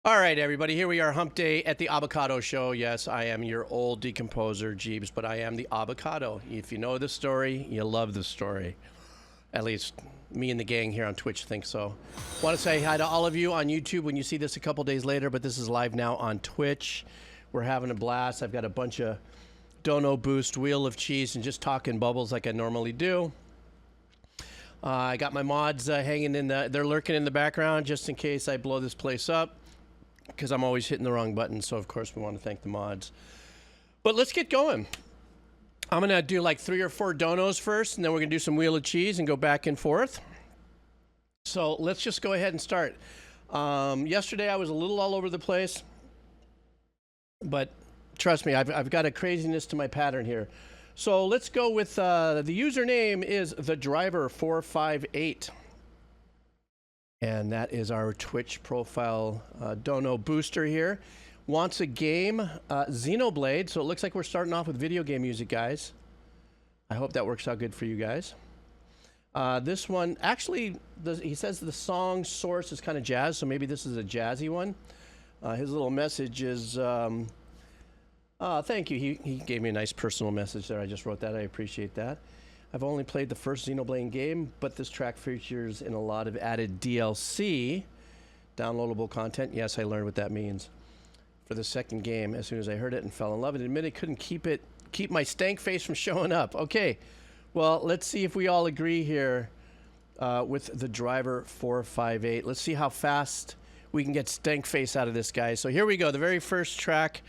All right, everybody, here we are, hump day at the Avocado Show. Yes, I am your old decomposer, Jeeves, but I am the Avocado. If you know the story, you love the story. At least me and the gang here on Twitch think so. Want to say hi to all of you on YouTube when you see this a couple days later, but this is live now on Twitch. We're having a blast. I've got a bunch of Dono Boost, Wheel of Cheese, and just talking bubbles like I normally do. I got my mods hanging in they're lurking in the background just in case I blow this place up, because I'm always hitting the wrong button, so of course we want to thank the mods. But let's get going. I'm going to do like 3 or 4 donos first, and then we're going to do some Wheel of Cheese and go back and forth. So let's just go ahead and start. Yesterday I was a little all over the place, but trust me, I've got a craziness to my pattern here. So let's go with the username is thedriver458. And that is our Twitch profile dono booster here. Wants a game, Xenoblade. So it looks like we're starting off with video game music, guys. I hope that works out good for you guys. This one, actually, he says the song source is kind of jazz, so maybe this is a jazzy one. His little message is, thank you. He gave me a nice personal message there. I just wrote that. I appreciate that. I've only played the first Xenoblade game, but this track features in a lot of added DLC, downloadable content. Yes, I learned what that means for the second game as soon as I heard it and fell in love and admitted couldn't keep my stank face from showing up. Okay, well, let's see if we all agree here with the driver 458. Let's see how fast we can get stank face out of this guy. So here we go, the very first track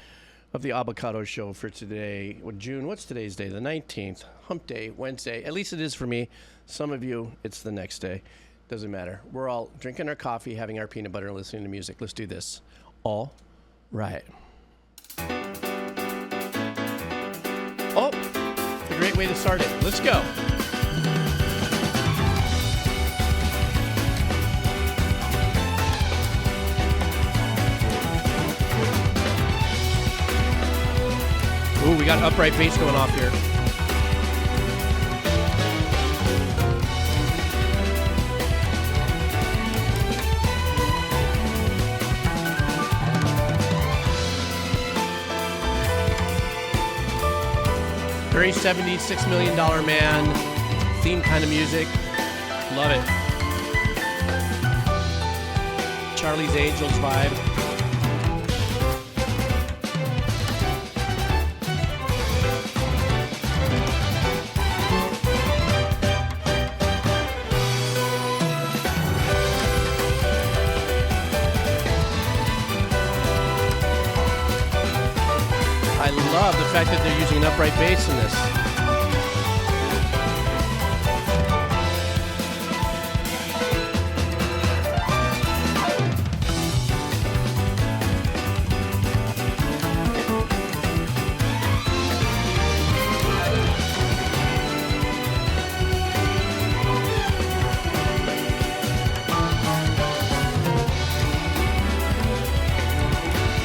of the Avocado Show for today. June, what's today's day? The 19th. Hump day, Wednesday. At least it is for me. Some of you, it's the next day. Doesn't matter. We're all drinking our coffee, having our peanut butter, and listening to music. Let's do this. All right. Oh, a great way to start it. Let's go. Ooh, we got upright bass going off here. Very 70s, $6 Million Man theme kind of music. Love it. Charlie's Angels vibe. I love the fact that they're using an upright bass in this.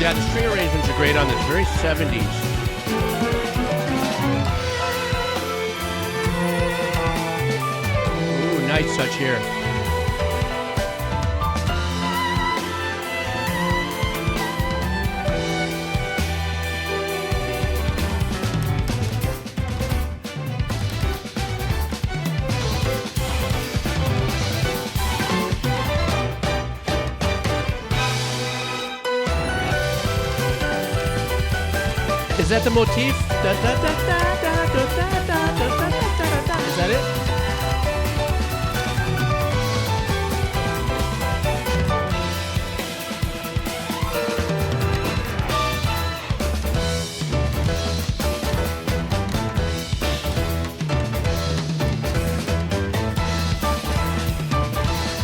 Yeah, the string arrangements are great on this. Very 70s. Ooh, nice touch here. Is that the motif? Is that it?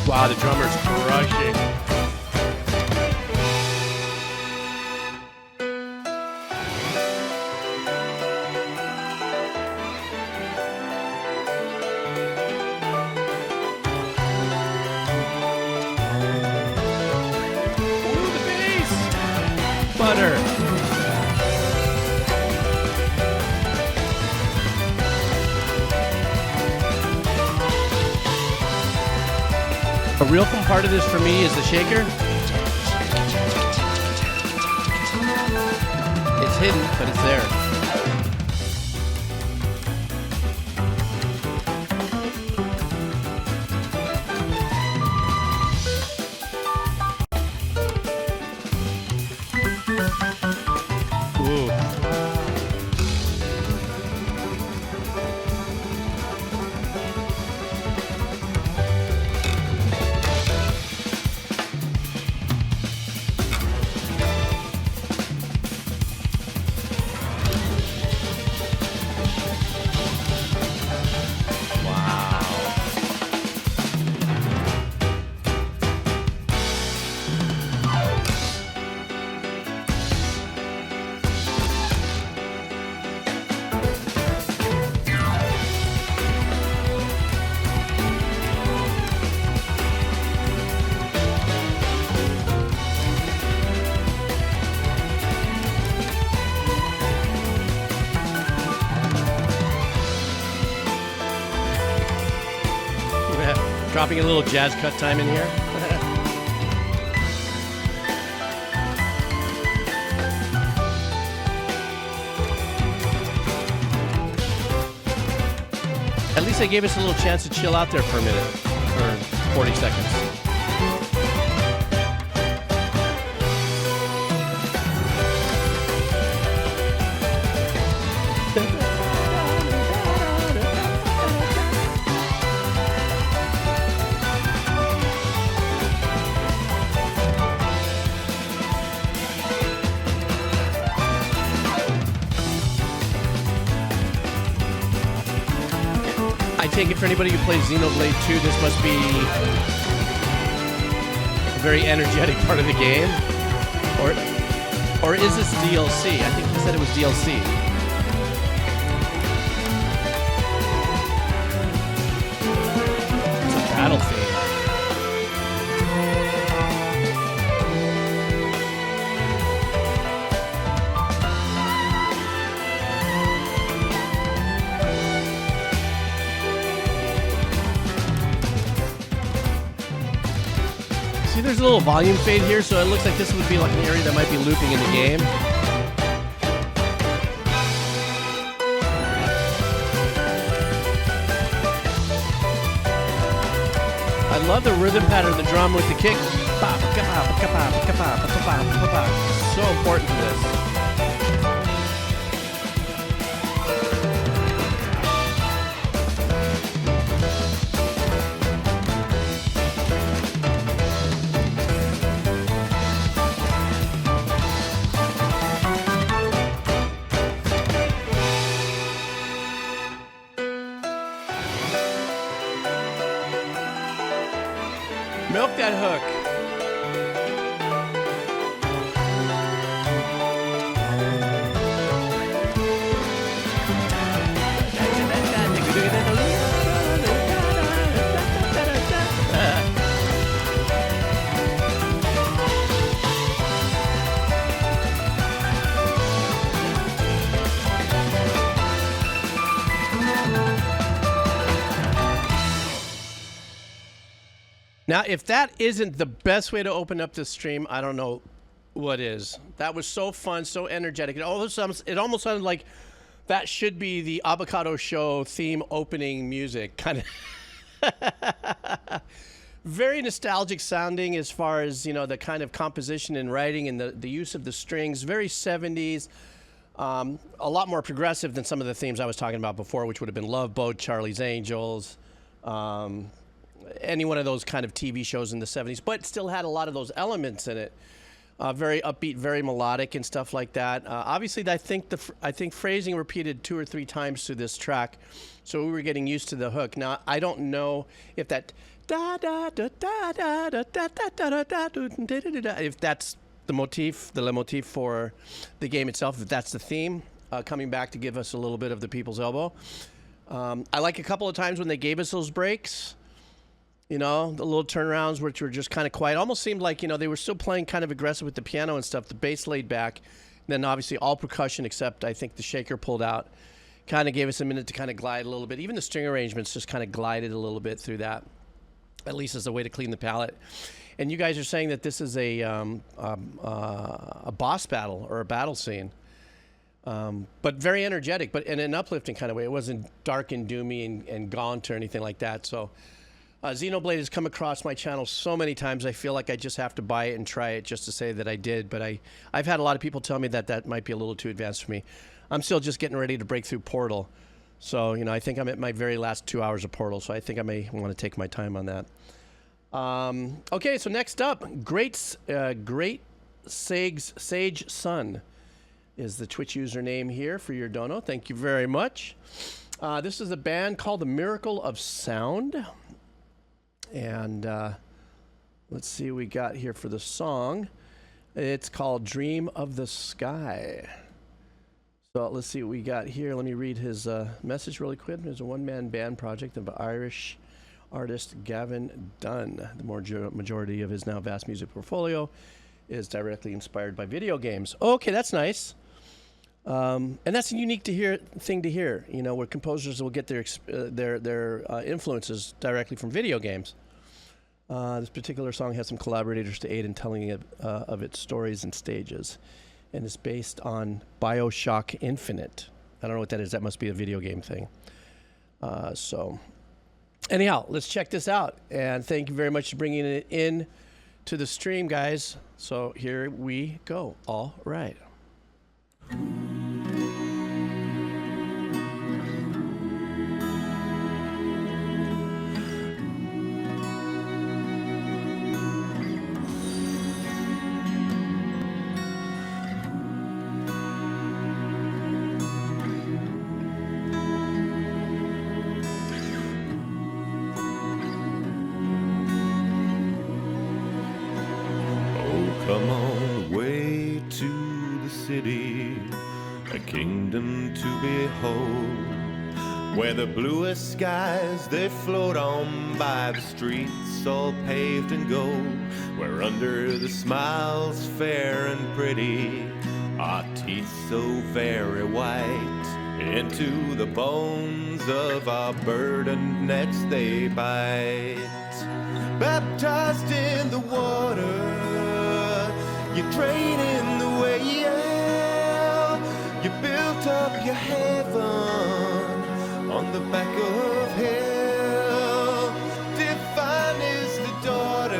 Wow, the drummer's crushing. A real fun part of this for me is the shaker. It's hidden, but it's there. Ooh. Dropping a little jazz cut time in here. At least they gave us a little chance to chill out there for a minute, for 40 seconds. I take it for anybody who plays Xenoblade 2, this must be a very energetic part of the game. Or is this DLC? I think he said it was DLC. It's a battle theme. See, there's a little volume fade here, so it looks like this would be like an area that might be looping in the game. I love the rhythm pattern of the drum with the kick. So important to this. Milk that hook. Now, if that isn't the best way to open up this stream, I don't know what is. That was so fun, so energetic. It almost sounded like that should be the Avocado Show theme opening music. Kind of very nostalgic sounding as far as, you know, the kind of composition and writing and the use of the strings. Very 70s. A lot more progressive than some of the themes I was talking about before, which would have been Love Boat, Charlie's Angels, any one of those kind of TV shows in the 70s, but still had a lot of those elements in it. Very upbeat, very melodic and stuff like that. Obviously, I think phrasing repeated 2 or 3 times through this track, so we were getting used to the hook. Now, I don't know if that if that's the motif, the leitmotif for the game itself, if that's the theme coming back to give us a little bit of the people's elbow. I like a couple of times when they gave us those breaks. You know, the little turnarounds, which were just kind of quiet. Almost seemed like, you know, they were still playing kind of aggressive with the piano and stuff. The bass laid back. And then obviously all percussion except I think the shaker pulled out. Kind of gave us a minute to kind of glide a little bit. Even the string arrangements just kind of glided a little bit through that. At least as a way to clean the palette. And you guys are saying that this is a boss battle or a battle scene, but very energetic, but in an uplifting kind of way. It wasn't dark and doomy and gaunt or anything like that. So Xenoblade has come across my channel so many times, I feel like I just have to buy it and try it just to say that I did. But I've had a lot of people tell me that that might be a little too advanced for me. I'm still just getting ready to break through Portal. So, you know, I think I'm at my very last 2 hours of Portal, so I think I may want to take my time on that. Okay, so next up, Great Sage Sun is the Twitch username here for your dono. Thank you very much. This is a band called The Miracle of Sound. And let's see what we got here for the song. It's called Dream of the Sky. So let's see what we got here. Let me read his message really quick. There's a one-man band project of Irish artist Gavin Dunn. The majority of his now vast music portfolio is directly inspired by video games. Okay, that's nice. And that's a unique thing to hear, you know, where composers will get their influences directly from video games. This particular song has some collaborators to aid in telling of its stories and stages, and it's based on Bioshock Infinite. I don't know what that is. That must be a video game thing. So anyhow, let's check this out. And thank you very much for bringing it in to the stream, guys. So here we go. All right. Come on away to the city, a kingdom to behold, where the bluest skies they float on by the streets all paved in gold, where under the smiles fair and pretty our teeth so very white, into the bones of our burdened necks they bite. Baptized in the water, you're draining the well. You built up your heaven on the back of hell. Divine is the daughter,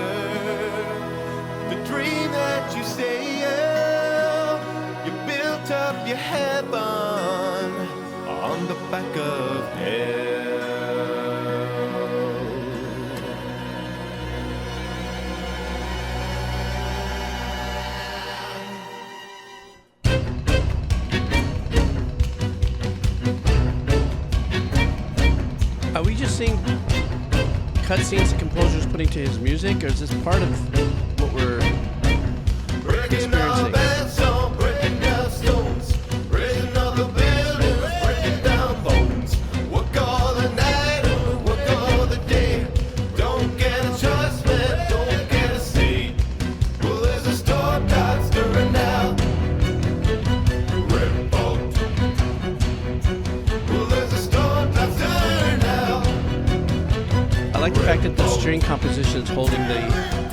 the dream that you sail. You built up your heaven on the back of hell. Are we just seeing cutscenes the composer's putting to his music, or is this part of what we're experiencing? Breaking down stones, raising up the buildings, breaking down bones. Work all the night, work all the day. Don't get a choice, man, don't get a say. Well, there's a storm tide stirring now. Red boat. Well, there's a storm tide stirring now. I like the fact that the string composition is holding the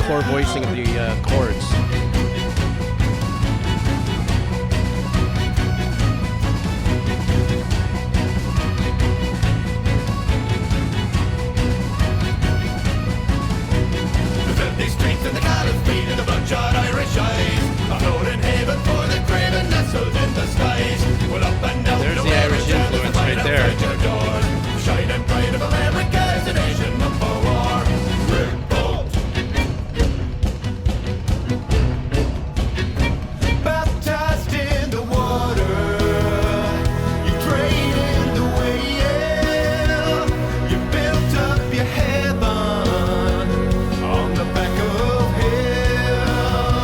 core voicing of the chords. The filthy streets and the callous feet and the bloodshot Irish eyes. A floating haven for the craven nestled in the skies. Well, up and down There's the Irish influence right there. Shining bright of America is the nation up for war. Red boat. Baptized in the water, you train in the whale. You built up your heaven on the back of hell.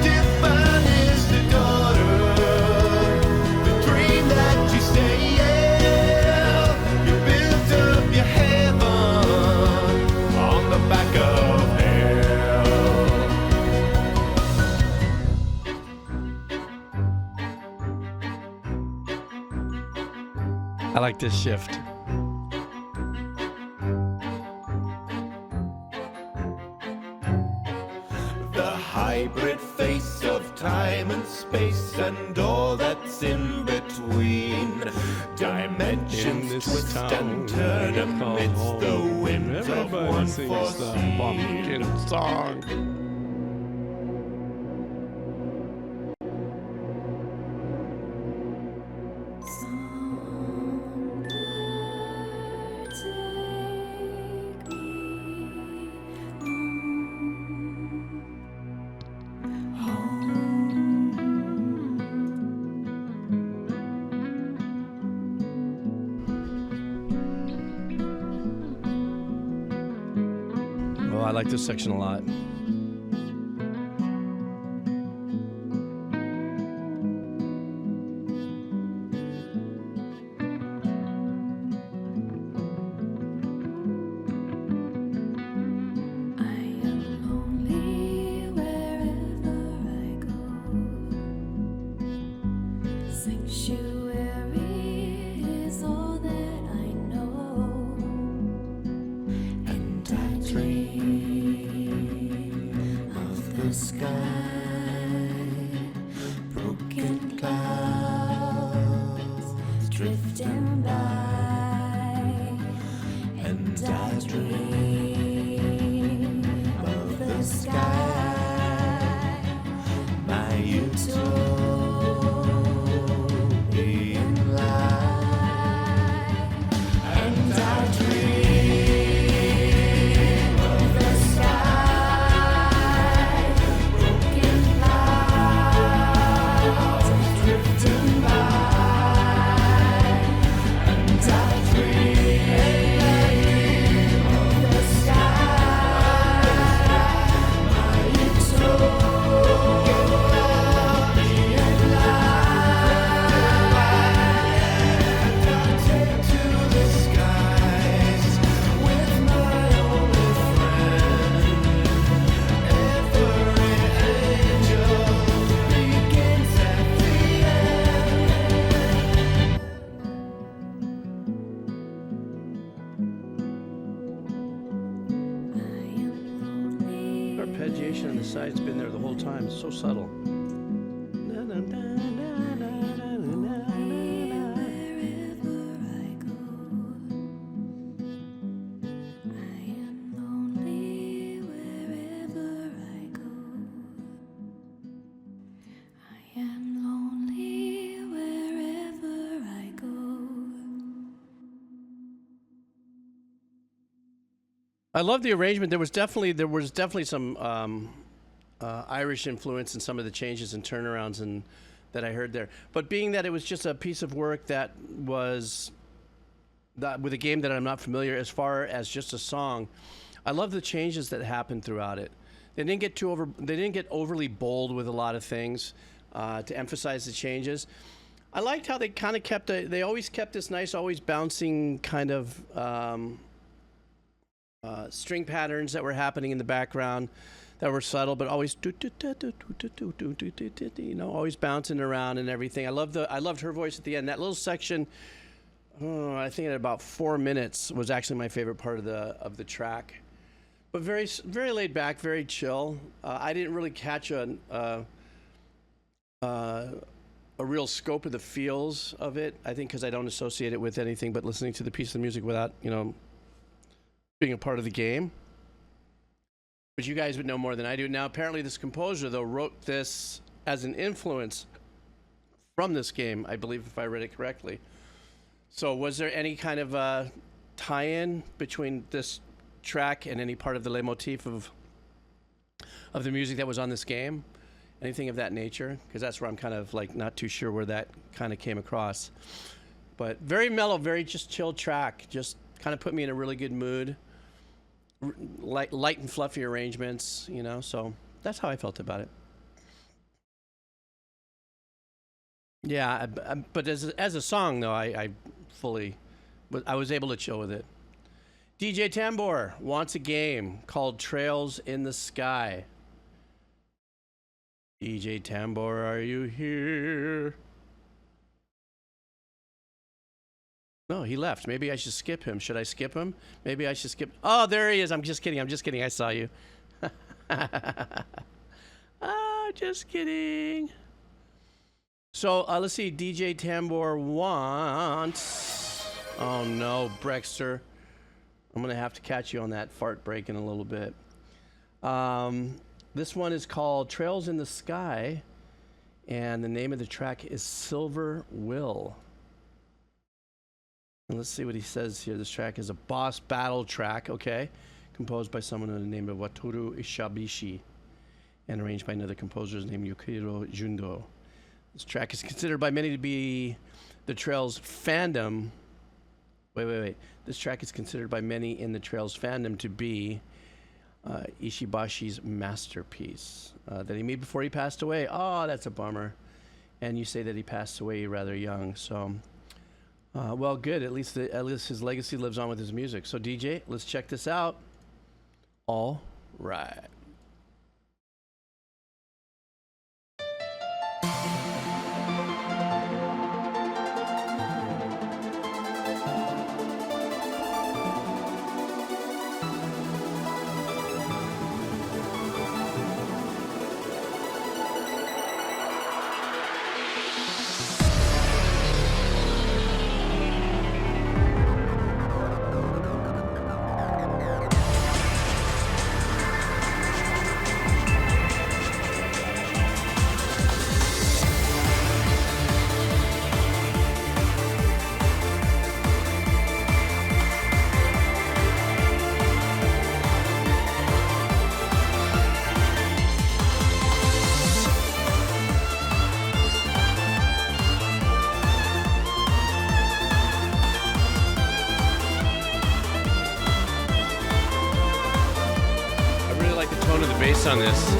Divine is the daughter, the dream that you sail. You built up your heaven on the back of hell. I like this shift. hybrid face of time and space and all that's in between. Dimensions twist and turn amidst the winds of one foreseen. Pumpkin song. Oh, I like this section a lot. Arpeggiation on the side's been there the whole time. It's so subtle. I love the arrangement. There was definitely some Irish influence in some of the changes and turnarounds and that I heard there. But being that it was just a piece of work that was with a game that I'm not familiar as far as just a song, I love the changes that happened throughout it. They didn't get overly bold with a lot of things to emphasize the changes. I liked how they kind of they always kept this nice, always bouncing kind of string patterns that were happening in the background that were subtle, but always always bouncing around and everything. I loved her voice at the end. That little section, I think at about 4 minutes, was actually my favorite part of the track. But very very laid back, very chill. I didn't really catch a real scope of the feels of it. I think because I don't associate it with anything but listening to the piece of music without being a part of the game. But you guys would know more than I do. Now, apparently this composer, though, wrote this as an influence from this game, I believe, if I read it correctly. So was there any kind of tie-in between this track and any part of the leitmotif of the music that was on this game? Anything of that nature? Because that's where I'm kind of like not too sure where that kind of came across. But very mellow, very just chill track. Just kind of put me in a really good mood. Light and fluffy arrangements, so that's how I felt about it. Yeah, but as a song, though, I was able to chill with it. DJ Tambor wants a game called Trails in the Sky. DJ Tambor, are you here? No, he left. Maybe I should skip him. Should I skip him? Maybe I should skip. Oh, there he is. I'm just kidding. I saw you. Just kidding. So let's see. DJ Tambor wants. Oh no, Brexter. I'm gonna have to catch you on that fart break in a little bit. This one is called Trails in the Sky, and the name of the track is Silver Will. And let's see what he says here. This track is a boss battle track, okay? Composed by someone with the name of Wataru Ishabishi, and arranged by another composer named Yukiro Jundo. This track is considered by many to be the Trails fandom. Wait. This track is considered by many in the Trails fandom to be Ishibashi's masterpiece that he made before he passed away. Oh, that's a bummer. And you say that he passed away rather young. So, well, good. At least his legacy lives on with his music. So, DJ, let's check this out. All right. On this.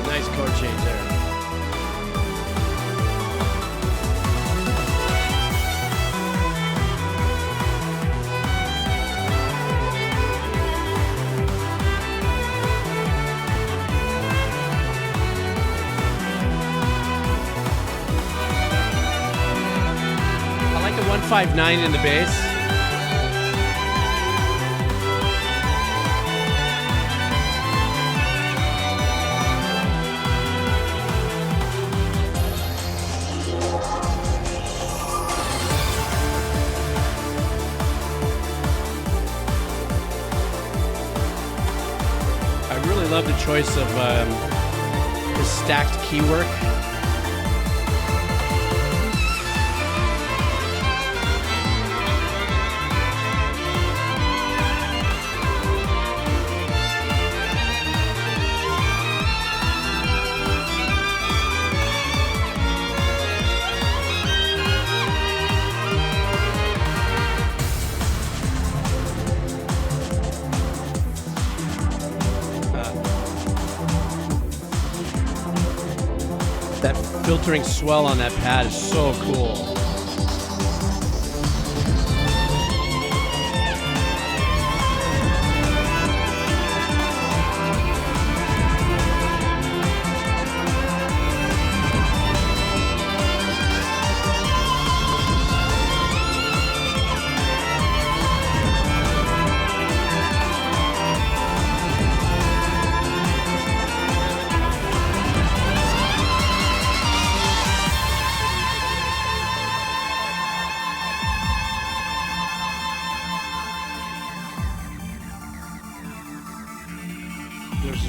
Nice chord change there. I like the 159 in the bass. I love the choice of the stacked key work. That filtering swell on that pad is so cool.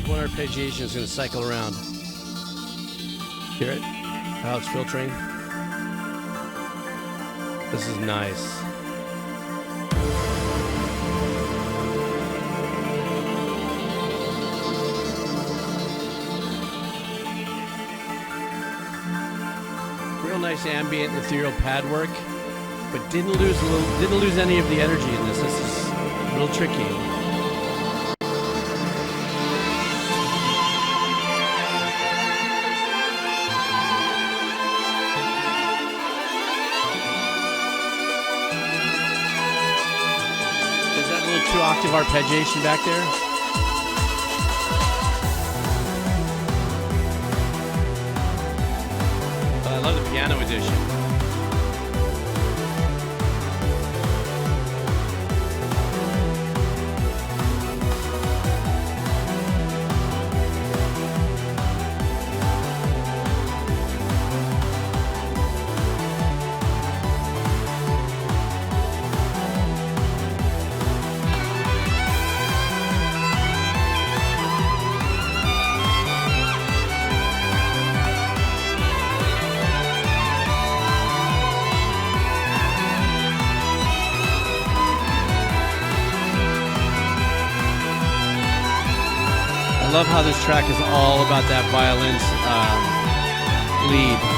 Arpeggiation is going to cycle around. Hear it? How it's filtering? This is nice. Real nice ambient ethereal pad work, but didn't lose any of the energy in this. This is real tricky. Octave arpeggiation back there. But I love the piano edition. I love how this track is all about that violin's lead.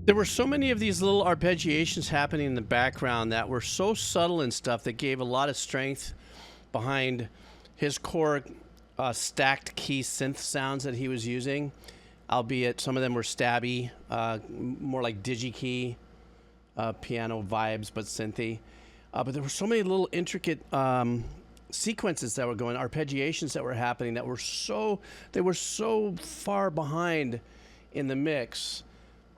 There were so many of these little arpeggiations happening in the background that were so subtle and stuff that gave a lot of strength behind his core stacked key synth sounds that he was using, albeit some of them were stabby, more like digi-key piano vibes, but synthy. But there were so many little intricate sequences that were going, arpeggiations that were happening that were they were so far behind in the mix.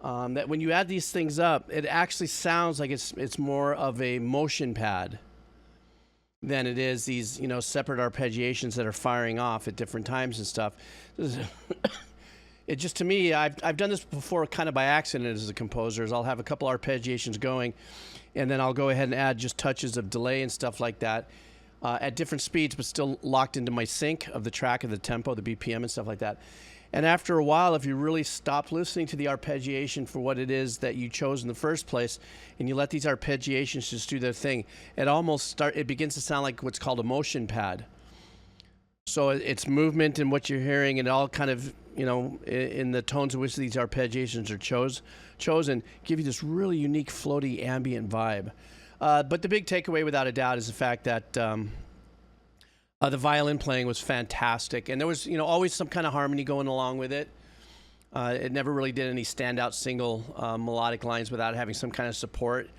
That when you add these things up, it actually sounds like it's more of a motion pad than it is these, you know, separate arpeggiations that are firing off at different times and stuff. It just, to me, I've done this before kind of by accident as a composer, is I'll have a couple arpeggiations going, and then I'll go ahead and add just touches of delay and stuff like that at different speeds, but still locked into my sync of the track, of the tempo, the BPM and stuff like that. And after a while, if you really stop listening to the arpeggiation for what it is that you chose in the first place, and you let these arpeggiations just do their thing, it begins to sound like what's called a motion pad. So it's movement in what you're hearing, and all kind of, you know, in the tones in which these arpeggiations are chosen, give you this really unique, floaty, ambient vibe. But the big takeaway, without a doubt, is the fact that the violin playing was fantastic, and there was, you know, always some kind of harmony going along with it. It never really did any standout single melodic lines without having some kind of support,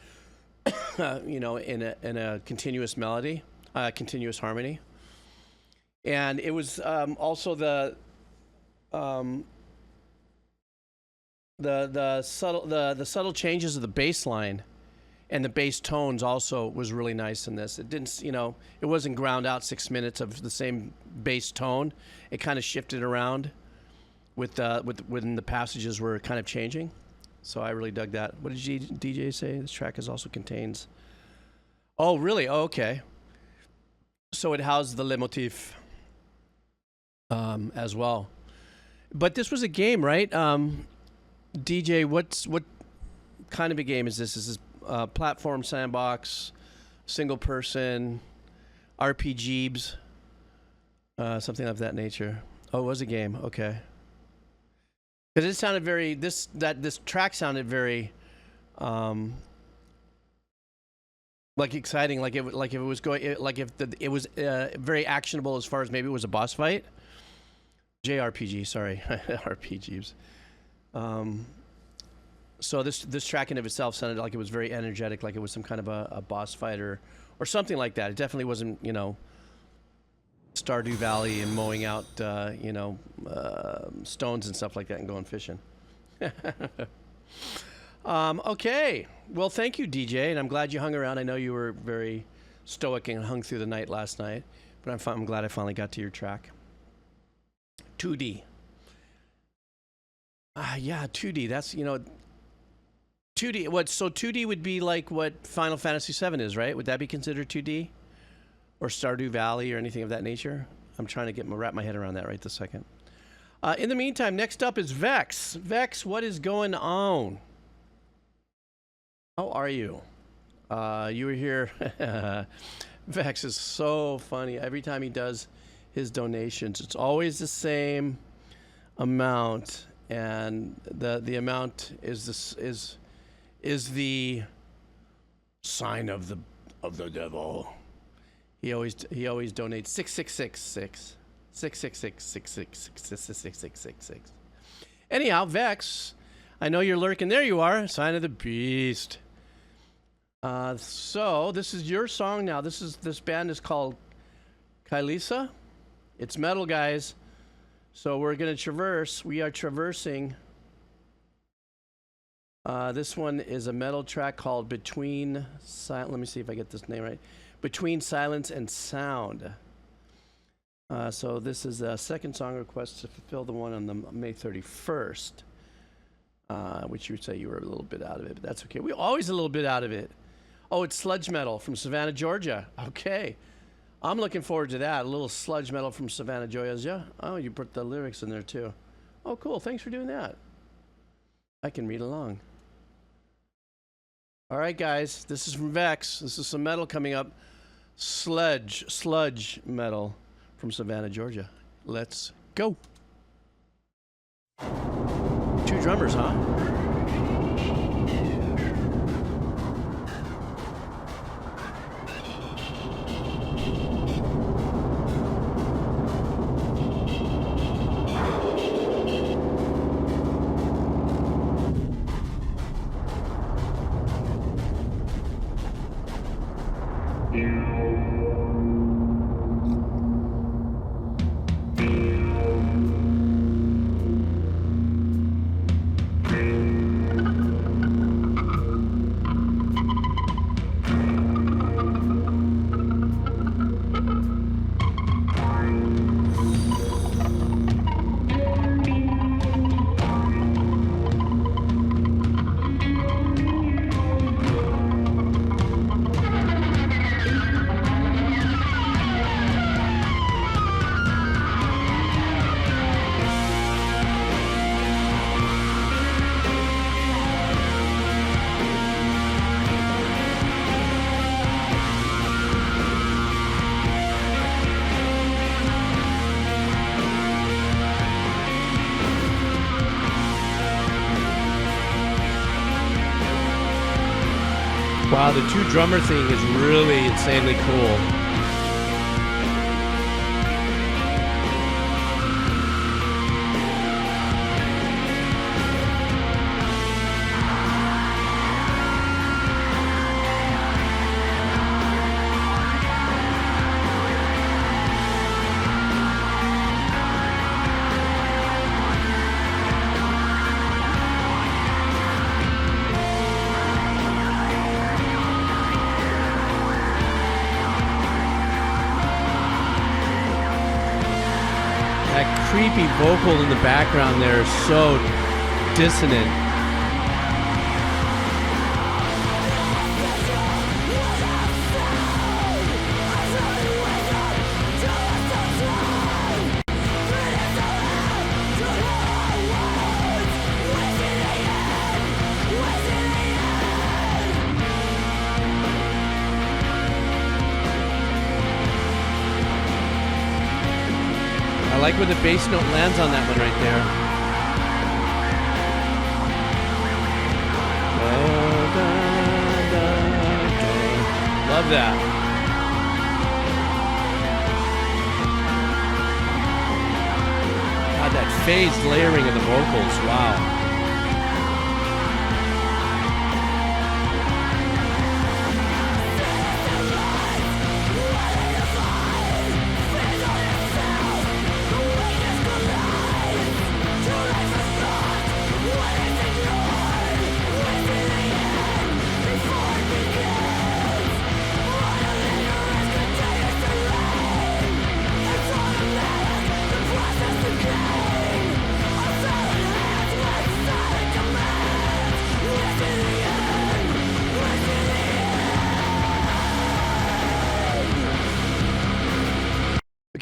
you know, in a continuous melody, continuous harmony. And it was also the subtle changes of the bass line and the bass tones also was really nice in this. It didn't, you know, it wasn't ground out 6 minutes of the same bass tone. It kind of shifted around when the passages were kind of changing. So I really dug that. What did DJ say? This track also contains. Oh, really? Oh, okay. So it housed the leitmotif as well. But this was a game, right? DJ, what kind of a game is this? Is this platform sandbox, single person, RPGs, something of that nature? Oh, it was a game. Okay. Because it sounded very this track sounded very like exciting, like if it was going, like if it was very actionable as far as maybe it was a boss fight. JRPG, sorry, RPGs. So this track in of itself sounded like it was very energetic, like it was some kind of a boss fight or something like that. It definitely wasn't, you know, Stardew Valley and mowing out, stones and stuff like that and going fishing. Okay. Well, thank you, DJ, and I'm glad you hung around. I know you were very stoic and hung through the night last night, but I'm glad I finally got to your track. 2D. Yeah, 2D. That's, 2D. What? So 2D would be like what Final Fantasy VII is, right? Would that be considered 2D? Or Stardew Valley or anything of that nature? I'm trying to wrap my head around that right this second. In the meantime, next up is Vex. Vex, what is going on? How are you? You were here. Vex is so funny. Every time he does his donations, it's always the same amount, and the amount is the sign of the devil. He always donates 666. 666. Anyhow, Vex, I know you're lurking. There you are. Sign of the beast. So this is your song now. This band is called Kylesa. It's metal, guys. So we're gonna traverse. We are traversing. This one is a metal track called Between Silence. Let me see if I get this name right. Between Silence and Sound. So this is a second song request to fulfill the one on the May 31st, which you would say you were a little bit out of it, but that's okay. We're always a little bit out of it. Oh, it's sludge metal from Savannah, Georgia. Okay. I'm looking forward to that. A little sludge metal from Savannah, Georgia. Oh, you put the lyrics in there too. Oh, cool. Thanks for doing that. I can read along. All right, guys. This is from Vex. This is some metal coming up. Sludge metal from Savannah, Georgia. Let's go. 2 drummers, huh? Wow, the 2 drummer thing is really insanely cool. Creepy vocal in the background there is so dissonant. I like where the bass note lands on that one right there. Love that. God, that phased layering of the vocals, wow.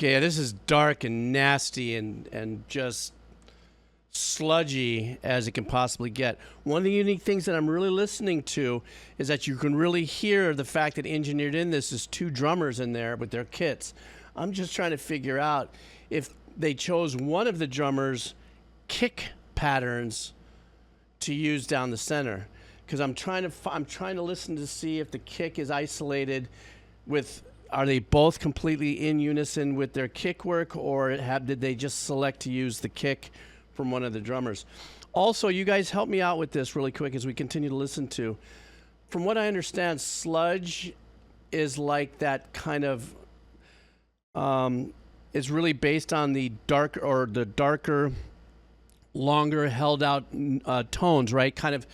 Okay, this is dark and nasty and just sludgy as it can possibly get. One of the unique things that I'm really listening to is that you can really hear the fact that engineered in this is 2 drummers in there with their kits. I'm just trying to figure out if they chose one of the drummers' kick patterns to use down the center, because I'm trying to listen to see if the kick is isolated with. Are they both completely in unison with their kick work, or did they just select to use the kick from one of the drummers? Also, you guys help me out with this really quick as we continue to listen to. From what I understand, sludge is like that kind of is really based on the darker, longer held out tones, right? Kind of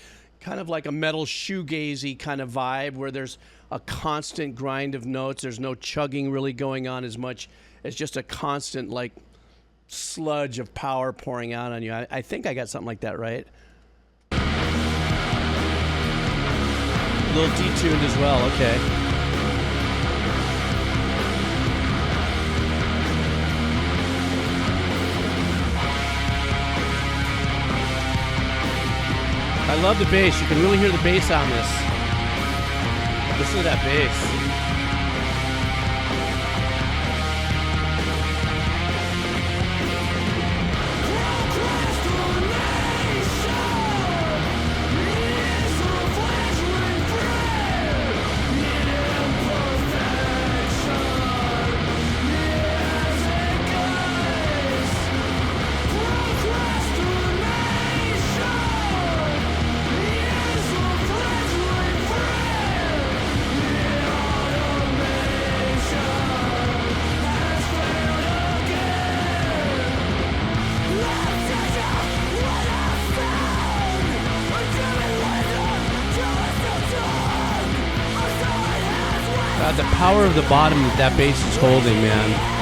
like a metal shoegazy kind of vibe where there's a constant grind of notes. There's no chugging really going on as much as just a constant like sludge of power pouring out on you. I think I got something like that right. A little detuned as well, okay. I love the bass. You can really hear the bass on this. Listen to that bass. The power of the bottom that bass is holding, man.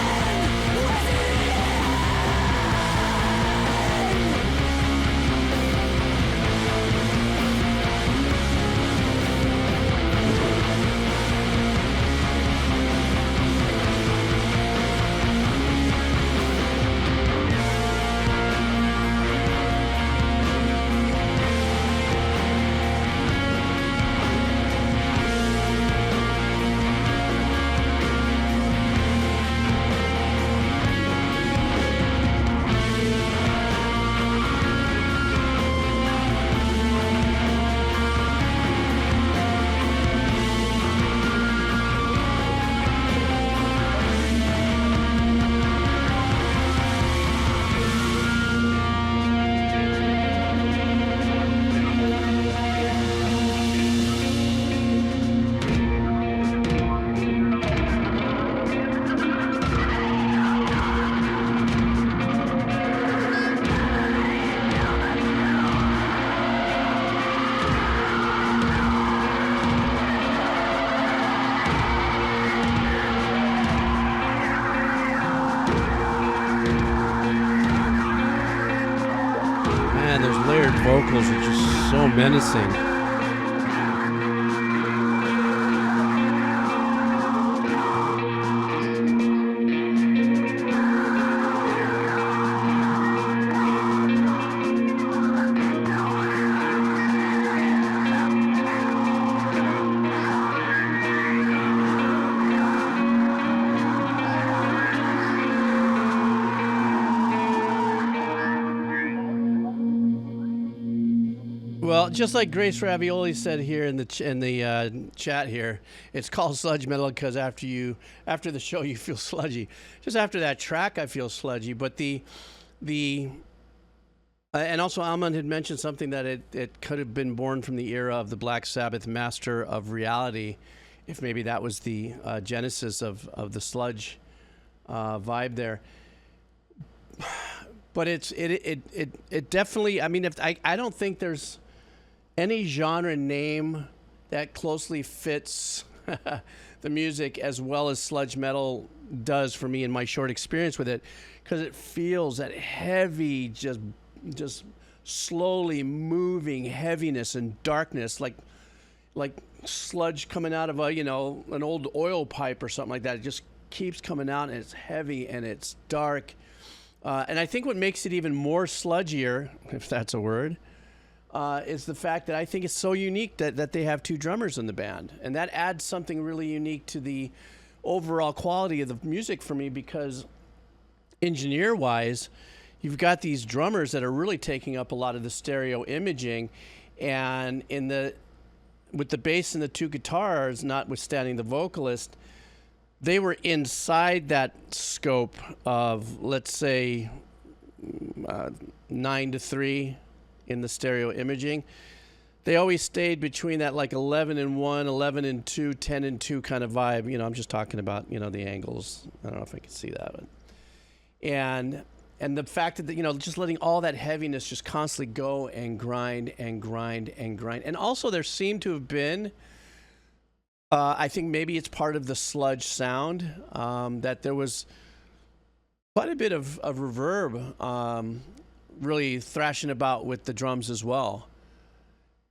Vocals are just so menacing. Well, just like Grace Ravioli said here in the chat here, it's called sludge metal because after the show you feel sludgy. Just after that track, I feel sludgy. But and also Alman had mentioned something that it could have been born from the era of the Black Sabbath Master of Reality, if maybe that was the genesis of the sludge vibe there. But it definitely. I mean, I don't think there's any genre name that closely fits the music as well as sludge metal does for me in my short experience with it, because it feels that heavy, just slowly moving heaviness and darkness, like sludge coming out of an old oil pipe or something like that. It just keeps coming out, and it's heavy and it's dark. And I think what makes it even more sludgier, if that's a word, is the fact that I think it's so unique that they have two drummers in the band. And that adds something really unique to the overall quality of the music for me, because engineer-wise, you've got these drummers that are really taking up a lot of the stereo imaging, and with the bass and the two guitars, notwithstanding the vocalist, they were inside that scope of, let's say, 9-3 in the stereo imaging. They always stayed between that like 11 and 1, 11 and 2, 10 and 2 kind of vibe. You know, I'm just talking about, you know, the angles. I don't know if I can see that. But, and the fact that, you know, just letting all that heaviness just constantly go and grind and grind and grind. And also there seemed to have been, I think maybe it's part of the sludge sound, that there was quite a bit of reverb really thrashing about with the drums as well.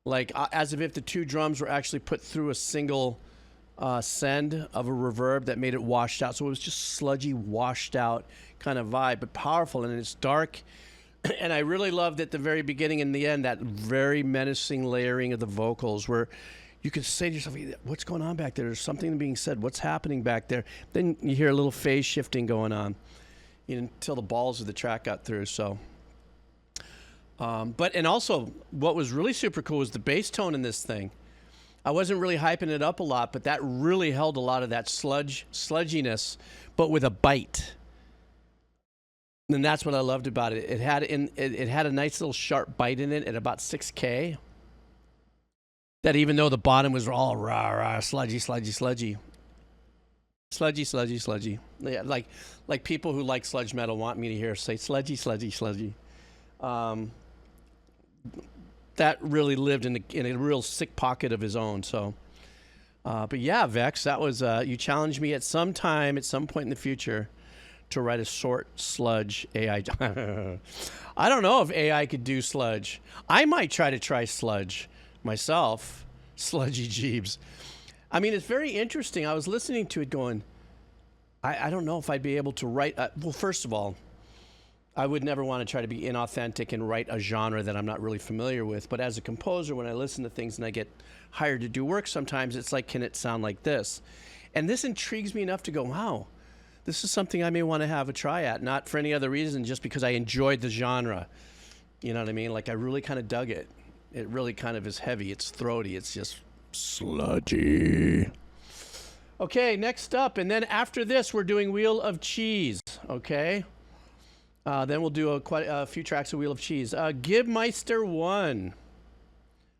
Like as if the two drums were actually put through a single send of a reverb that made it washed out. So it was just sludgy, washed out kind of vibe, but powerful, and it's dark. And I really loved at the very beginning and the end that very menacing layering of the vocals, where you could say to yourself, what's going on back there? There's something being said. What's happening back there? Then you hear a little phase shifting going on, you know, until the balls of the track got through. So, and also what was really super cool was the bass tone in this thing. I wasn't really hyping it up a lot, but that really held a lot of that sludginess, but with a bite. And that's what I loved about it. It had a nice little sharp bite in it at about 6K. That even though the bottom was all rah, sludgy. Yeah, like people who like sludge metal want me to hear say sludgy. That really lived in a real sick pocket of his own. So, but yeah, Vex, that was you challenged me at some point in the future to write a short sludge AI. I don't know if AI could do sludge. I might try sludge myself. Sludgy Jeebs. I mean, it's very interesting. I was listening to it going, I don't know if I'd be able to write. Well, first of all, I would never want to try to be inauthentic and write a genre that I'm not really familiar with. But as a composer, when I listen to things and I get hired to do work, sometimes it's like, can it sound like this? And this intrigues me enough to go, wow, this is something I may want to have a try at, not for any other reason, just because I enjoyed the genre. You know what I mean? Like, I really kind of dug it. It really kind of is heavy. It's throaty. It's just sludgy. Okay, next up. And then after this, we're doing Wheel of Cheese. Okay? Then we'll do quite a few tracks of Wheel of Cheese. Gibmeister 1.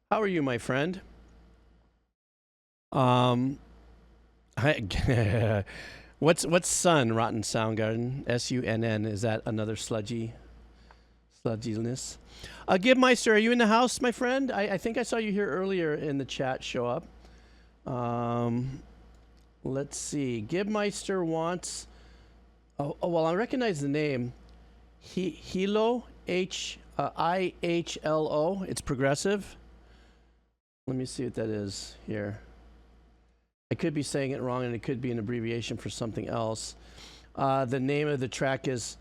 How are you, my friend? What's Sun, Rotten Soundgarden? SUNN. Is that another sludginess? Gibmeister, are you in the house, my friend? I think I saw you here earlier in the chat show up. Let's see. Gibmeister wants... Oh, well, I recognize the name. Ihlo, IHLO. It's progressive. Let me see what that is here. I could be saying it wrong, and it could be an abbreviation for something else. The name of the track is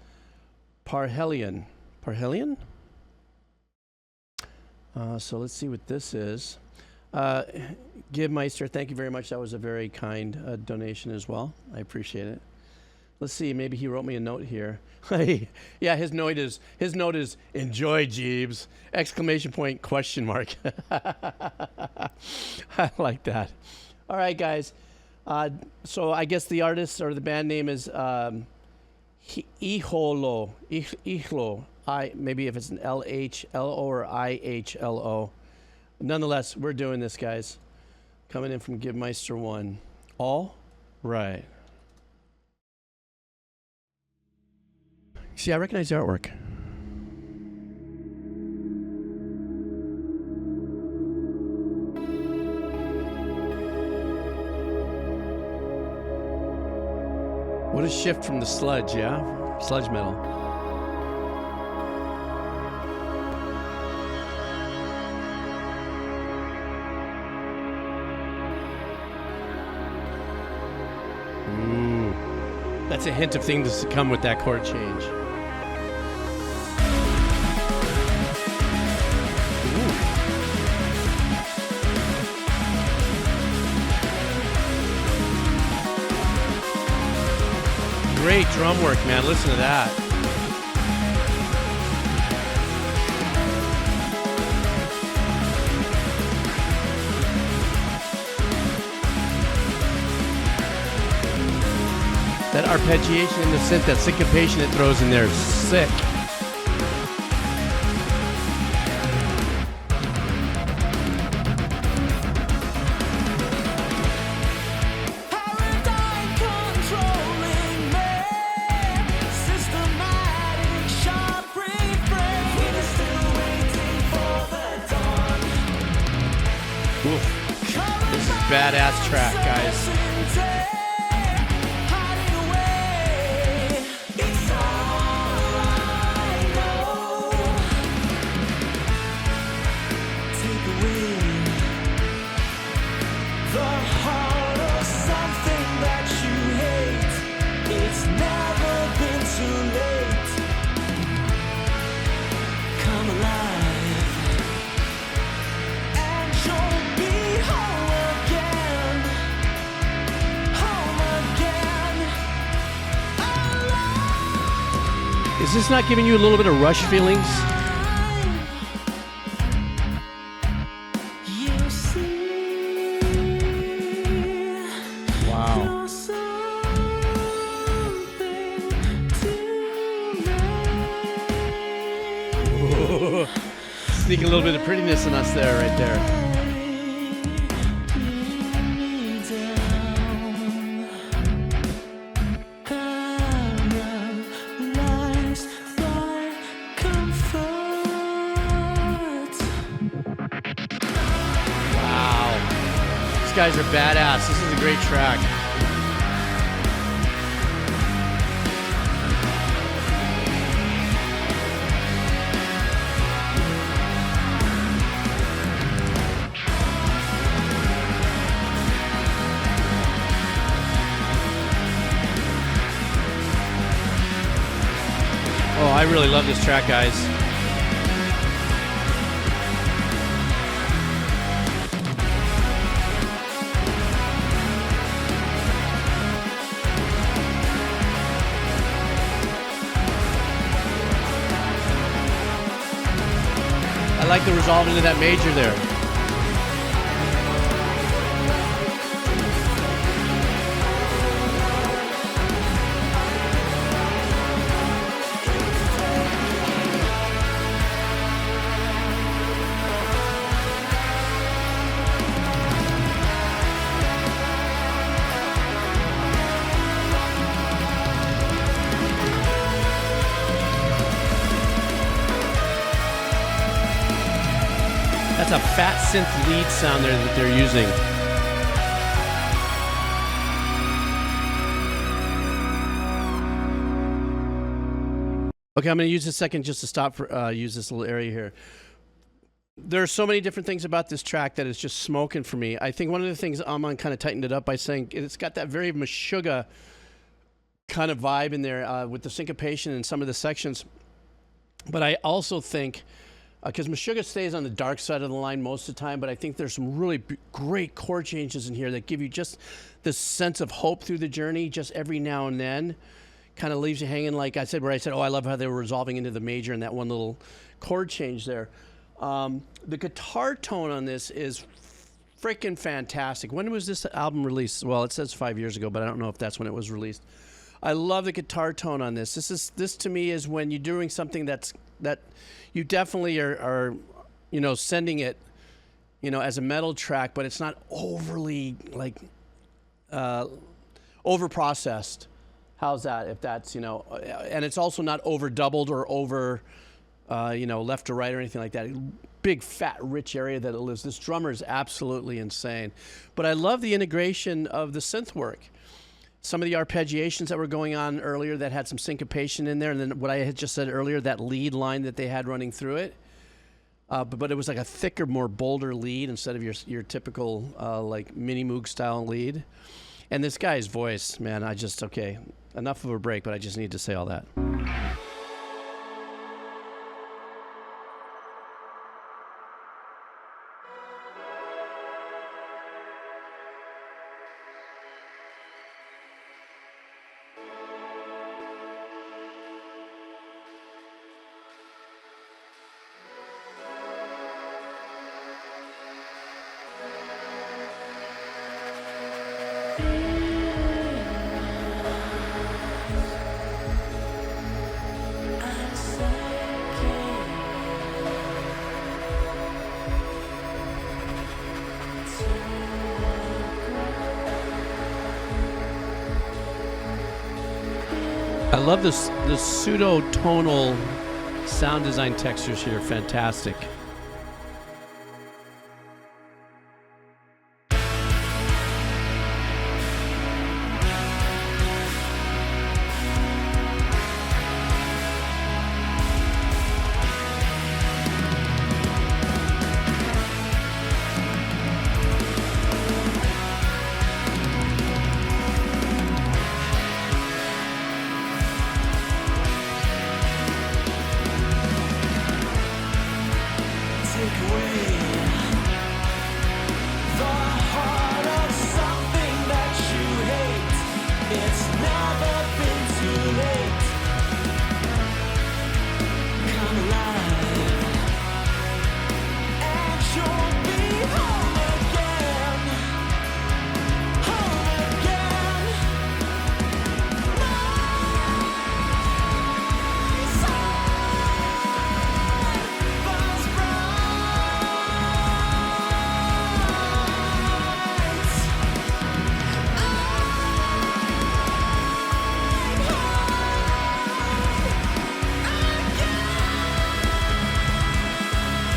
Parhelion. Parhelion? So let's see what this is. Gibmeister, thank you very much. That was a very kind donation as well. I appreciate it. Let's see. Maybe he wrote me a note here. Yeah, his note is enjoy, Jeebs! Exclamation point, question mark. I like that. All right, guys. So I guess the artist or the band name is Ihlo. Ihlo. Maybe if it's an LHLO or IHLO. Nonetheless, we're doing this, guys. Coming in from Gibmeister 1. All right. See, I recognize the artwork. What a shift from the sludge, yeah? Sludge metal. Ooh. That's a hint of things to come with that chord change. Great drum work, man. Listen to that. That arpeggiation in the synth, that syncopation it throws in there is sick. This is badass track, guys. Is this not giving you a little bit of Rush feelings? Wow. Sneak a little bit of prettiness in us there, right there. These guys are badass. This is a great track. Oh, I really love this track, guys. I like the resolve into that major there. That's a fat synth lead sound there that they're using. Okay, I'm going to use a second just to stop for use this little area here. There are so many different things about this track that is just smoking for me. I think one of the things Amon kind of tightened it up by saying it's got that very Meshuggah kind of vibe in there with the syncopation in some of the sections. But I also think, because Meshuggah stays on the dark side of the line most of the time, but I think there's some really great chord changes in here that give you just this sense of hope through the journey, just every now and then. Kind of leaves you hanging, like I said, where I said, oh, I love how they were resolving into the major and that one little chord change there. The guitar tone on this is freaking fantastic. When was this album released? Well, it says 5 years ago, but I don't know if that's when it was released. I love the guitar tone on this. This to me is when you're doing something that you definitely are sending it, as a metal track, but it's not overly over processed. How's that? If that's, and it's also not over doubled or over, left or right or anything like that. Big, fat, rich area that it lives. This drummer is absolutely insane. But I love the integration of the synth work. Some of the arpeggiations that were going on earlier that had some syncopation in there. And then what I had just said earlier, that lead line that they had running through it. But it was like a thicker, more bolder lead instead of your typical, mini Moog style lead. And this guy's voice, man, enough of a break, but I just need to say all that. I love this pseudo-tonal sound design textures here. Fantastic.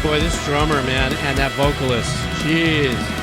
Boy, this drummer, man, and that vocalist, jeez.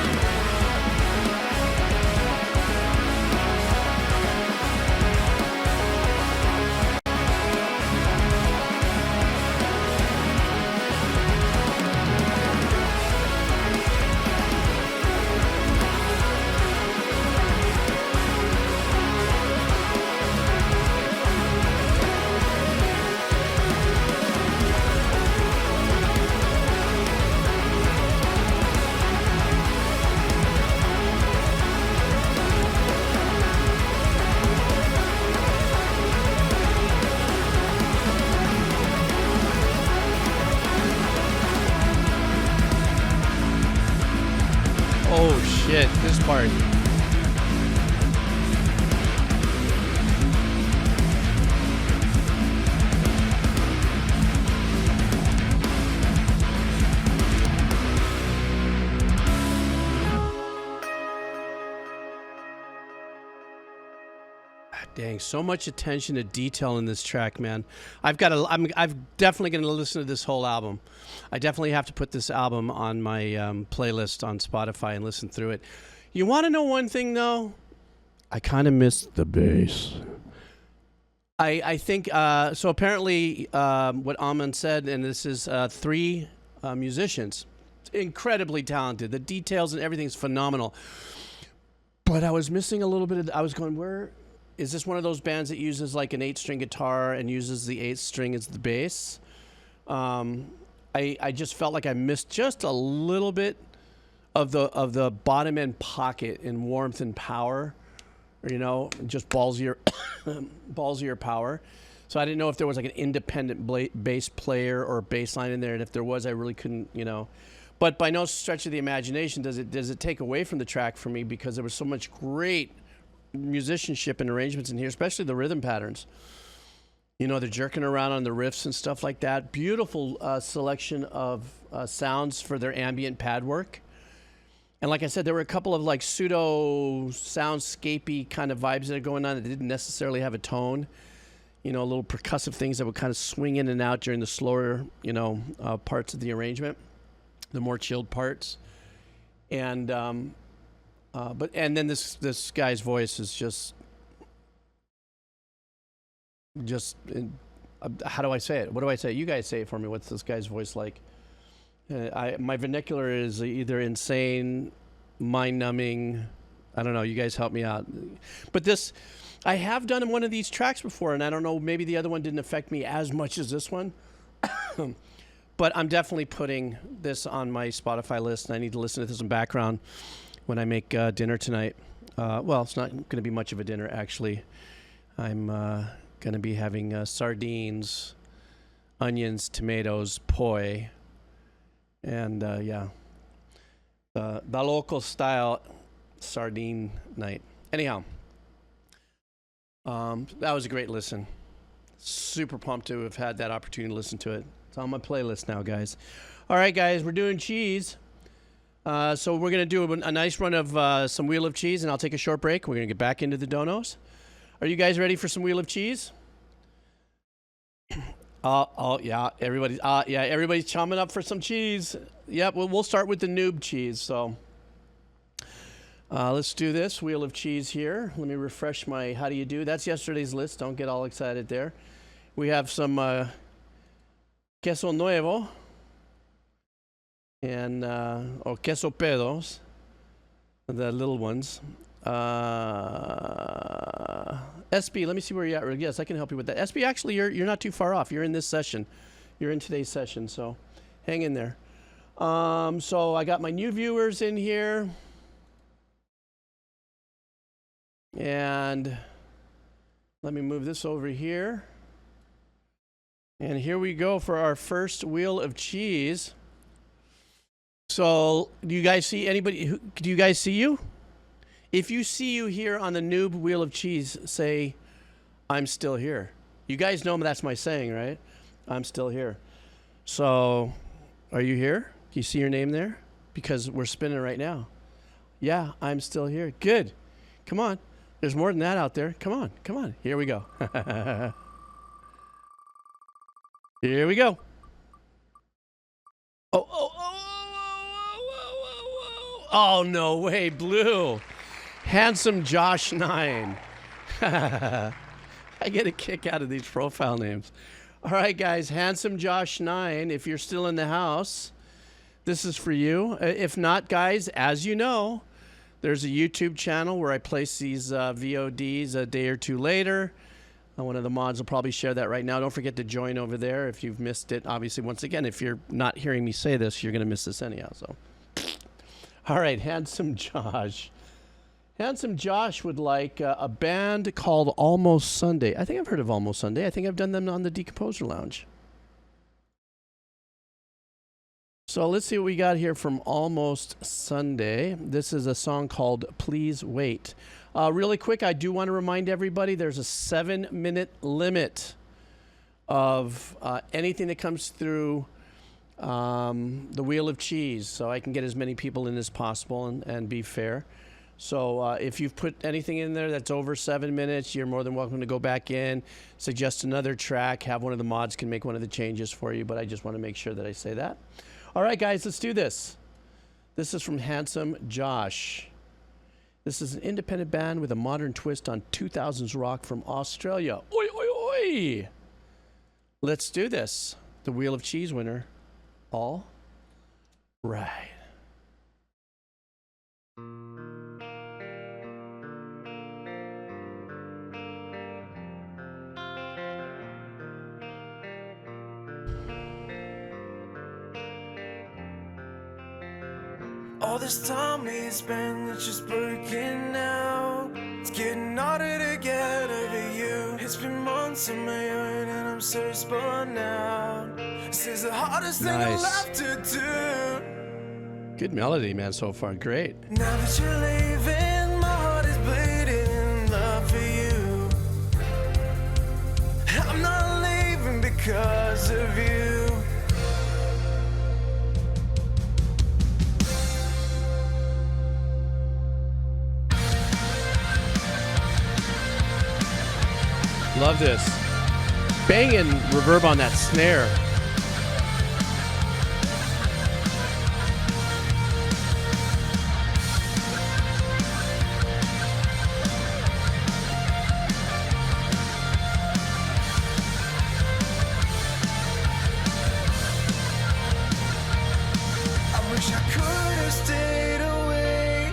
Oh shit, this part. Dang, so much attention to detail in this track, man. I'm definitely going to listen to this whole album. I definitely have to put this album on my playlist on Spotify and listen through it. You want to know one thing, though? I kind of missed the bass. I think, so apparently what Aman said, and this is 3 musicians, incredibly talented. The details and everything's phenomenal. But I was missing a little bit of, I was going, where... Is this one of those bands that uses like an 8-string guitar and uses the 8th string as the bass? I just felt like I missed just a little bit of the bottom end pocket in warmth and power, or, you know, just ballsier power. So I didn't know if there was like an independent bass player or bass line in there, and if there was, I really couldn't, you know. But by no stretch of the imagination does it take away from the track for me, because there was so much great musicianship and arrangements in here, especially the rhythm patterns. You know, they're jerking around on the riffs and stuff like that. Beautiful selection of sounds for their ambient pad work. And like I said, there were a couple of like pseudo soundscapey kind of vibes that are going on that didn't necessarily have a tone. You know, little percussive things that would kind of swing in and out during the slower, you know, parts of the arrangement, the more chilled parts. And and then this guy's voice is just how do I say it? What do I say? You guys say it for me. What's this guy's voice like? My vernacular is either insane, mind-numbing. I don't know. You guys help me out. But this, I have done one of these tracks before, and I don't know, maybe the other one didn't affect me as much as this one. But I'm definitely putting this on my Spotify list, and I need to listen to this in background when I make dinner tonight. Well, it's not going to be much of a dinner, actually. I'm going to be having sardines, onions, tomatoes, poi, and the local style sardine night. Anyhow, that was a great listen. Super pumped to have had that opportunity to listen to it. It's on my playlist now, guys. All right, guys, we're doing cheese. So we're going to do a nice run of some Wheel of Cheese, and I'll take a short break. We're going to get back into the donos. Are you guys ready for some Wheel of Cheese? Yeah, everybody's chomping up for some cheese. Yep, we'll start with the noob cheese. So let's do this Wheel of Cheese here. Let me refresh my how do you do. That's yesterday's list. Don't get all excited there. We have some queso nuevo and or queso pedos, the little ones. SB, let me see where you're at. Yes, I can help you with that. SB, actually, you're not too far off. You're in this session. You're in today's session, so hang in there. So I got my new viewers in here. And let me move this over here. And here we go for our first Wheel of Cheese. So, do you guys see anybody? Do you guys see you? If you see you here on the noob Wheel of Cheese, say, I'm still here. You guys know that's my saying, right? I'm still here. So, are you here? Do you see your name there? Because we're spinning right now. Yeah, I'm still here. Good. Come on. There's more than that out there. Come on. Come on. Here we go. Here we go. Oh, no way, blue. Handsome Josh9. I get a kick out of these profile names. All right, guys, Handsome Josh9, if you're still in the house, this is for you. If not, guys, as you know, there's a YouTube channel where I place these VODs a day or two later. One of the mods will probably share that right now. Don't forget to join over there if you've missed it. Obviously, once again, if you're not hearing me say this, you're going to miss this anyhow. So, all right, Handsome Josh. Handsome Josh would like a band called Almost Sunday. I think I've heard of Almost Sunday. I think I've done them on the Decomposer Lounge. So let's see what we got here from Almost Sunday. This is a song called Please Wait. Really quick, I do want to remind everybody there's a 7-minute limit of anything that comes through the Wheel of Cheese, so I can get as many people in as possible and be fair. So if you've put anything in there that's over 7 minutes, you're more than welcome to go back in, suggest another track, have one of the mods can make one of the changes for you, but I just want to make sure that I say that. All right, guys, let's do this. This is from Handsome Josh. This is an independent band with a modern twist on 2000s rock from Australia. Oi, oi, oi! Let's do this. The Wheel of Cheese winner. All right. All this time we spent, it's just breaking out. It's getting harder to get over you. It's been months in my own and I'm so spun out. This is the hardest thing I'll have to do. Good melody, man, so far. Great. Now that you're leaving, my heart is bleeding in love for you. I'm not leaving because of you. Love this. Banging reverb on that snare. I wish I could have stayed away,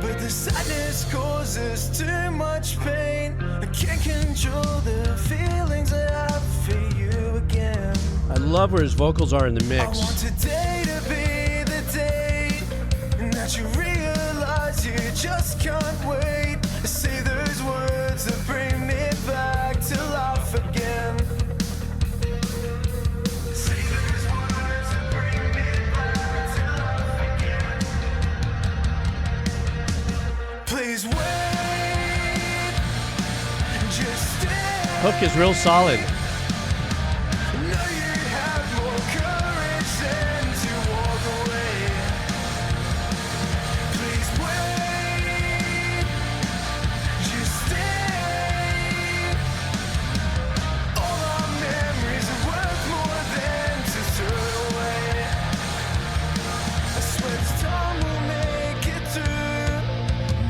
but the sadness causes too much pain. can't control the feelings I have for you again. I love where his vocals are in the I mix. want today to be the day that you realize you just can't wait. Say those words that bring me back to life again. Say those words that bring me back to life again. Please wait, just stay. Hook is real solid. Now you have more courage than to walk away. Please wait, just stay. All our memories are worth more than to throw away. I swear this time we'll make it through.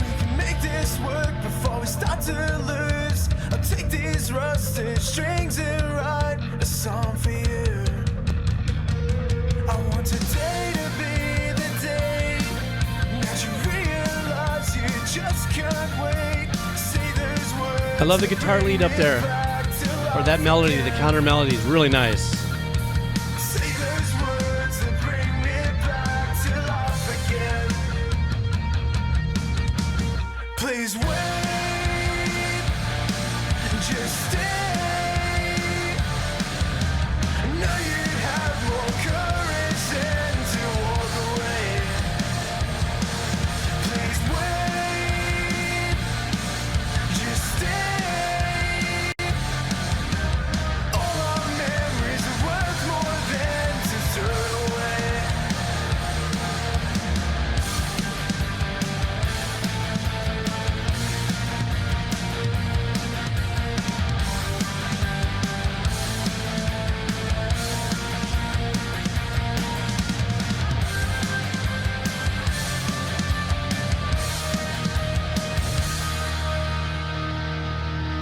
We can make this work before we start to lose. I'll take these rusted strings and write a song for you. I want today to be the day that you realize you just can't wait. Say those words. I love the guitar lead up there. Or that melody, the counter melody is really nice. Say those words that bring me back to life again. Please wait, just stay. Now you have more courage than to walk away. Please wait, just stay. All our memories are worth more than to throw away.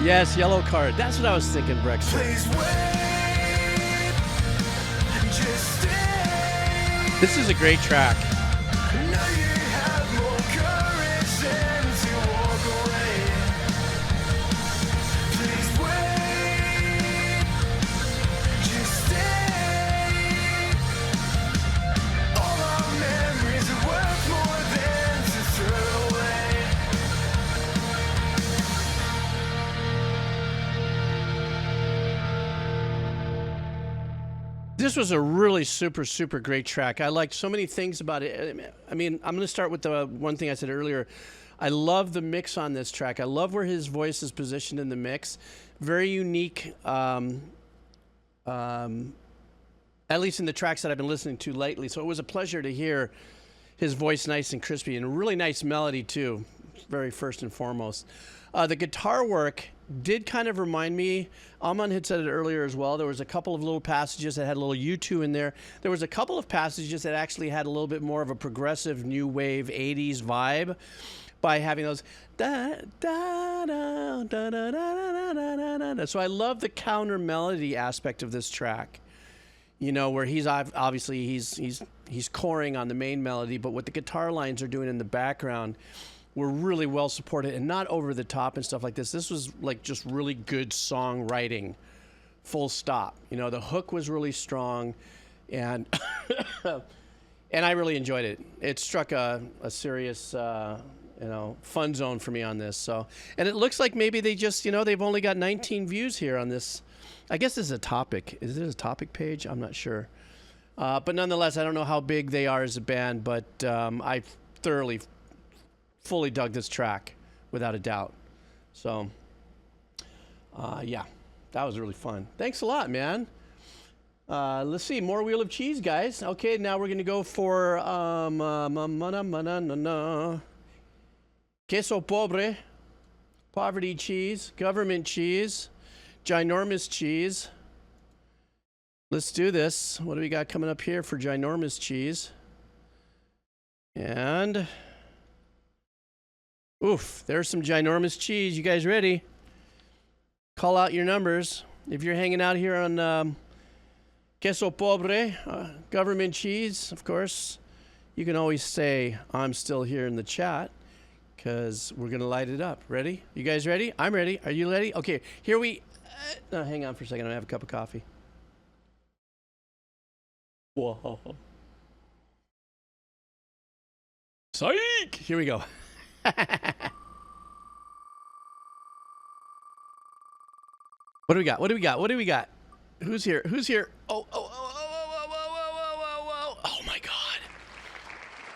Yes, yellow card. That's what I was thinking, Brexit. Please wait, just stay. This is a great track. Now you have more courage than to walk away. Please wait, just stay. All our memories are worth more than to throw away. This was a really super great track. I liked so many things about it. I mean, I'm going to start with the one thing I said earlier. I love the mix on this track. I love where his voice is positioned in the mix. Very unique, at least in the tracks that I've been listening to lately. So it was a pleasure to hear his voice nice and crispy, and a really nice melody too, very first and foremost. The guitar work did kind of remind me, Aman had said it earlier as well, there was a couple of little passages that had a little U2 in there. There was a couple of passages that actually had a little bit more of a progressive new wave 80s vibe by having those da da da da da da da da da. So I love the counter melody aspect of this track. You know, where he's obviously he's choring on the main melody, but what the guitar lines are doing in the background were really well supported and not over the top and stuff like this. This was like just really good songwriting, full stop. You know, the hook was really strong, and and I really enjoyed it. It struck a serious fun zone for me on this. So, and it looks like maybe they just, they've only got 19 views here on this. I guess this is a topic. Is it a topic page? I'm not sure. But nonetheless, I don't know how big they are as a band, but I fully dug this track without a doubt. So, yeah, that was really fun. Thanks a lot, man. Let's see, more Wheel of Cheese, guys. Okay, now we're going to go for queso pobre, poverty cheese, government cheese, ginormous cheese. Let's do this. What do we got coming up here for ginormous cheese? And oof, there's some ginormous cheese. You guys ready? Call out your numbers. If you're hanging out here on queso pobre, government cheese, of course, you can always say, I'm still here in the chat, because we're going to light it up. Ready? You guys ready? I'm ready. Are you ready? Okay, here we... hang on for a second. I have a cup of coffee. Whoa. Psych! Here we go. What do we got? What do we got? What do we got? Who's here? Who's here? Oh my God.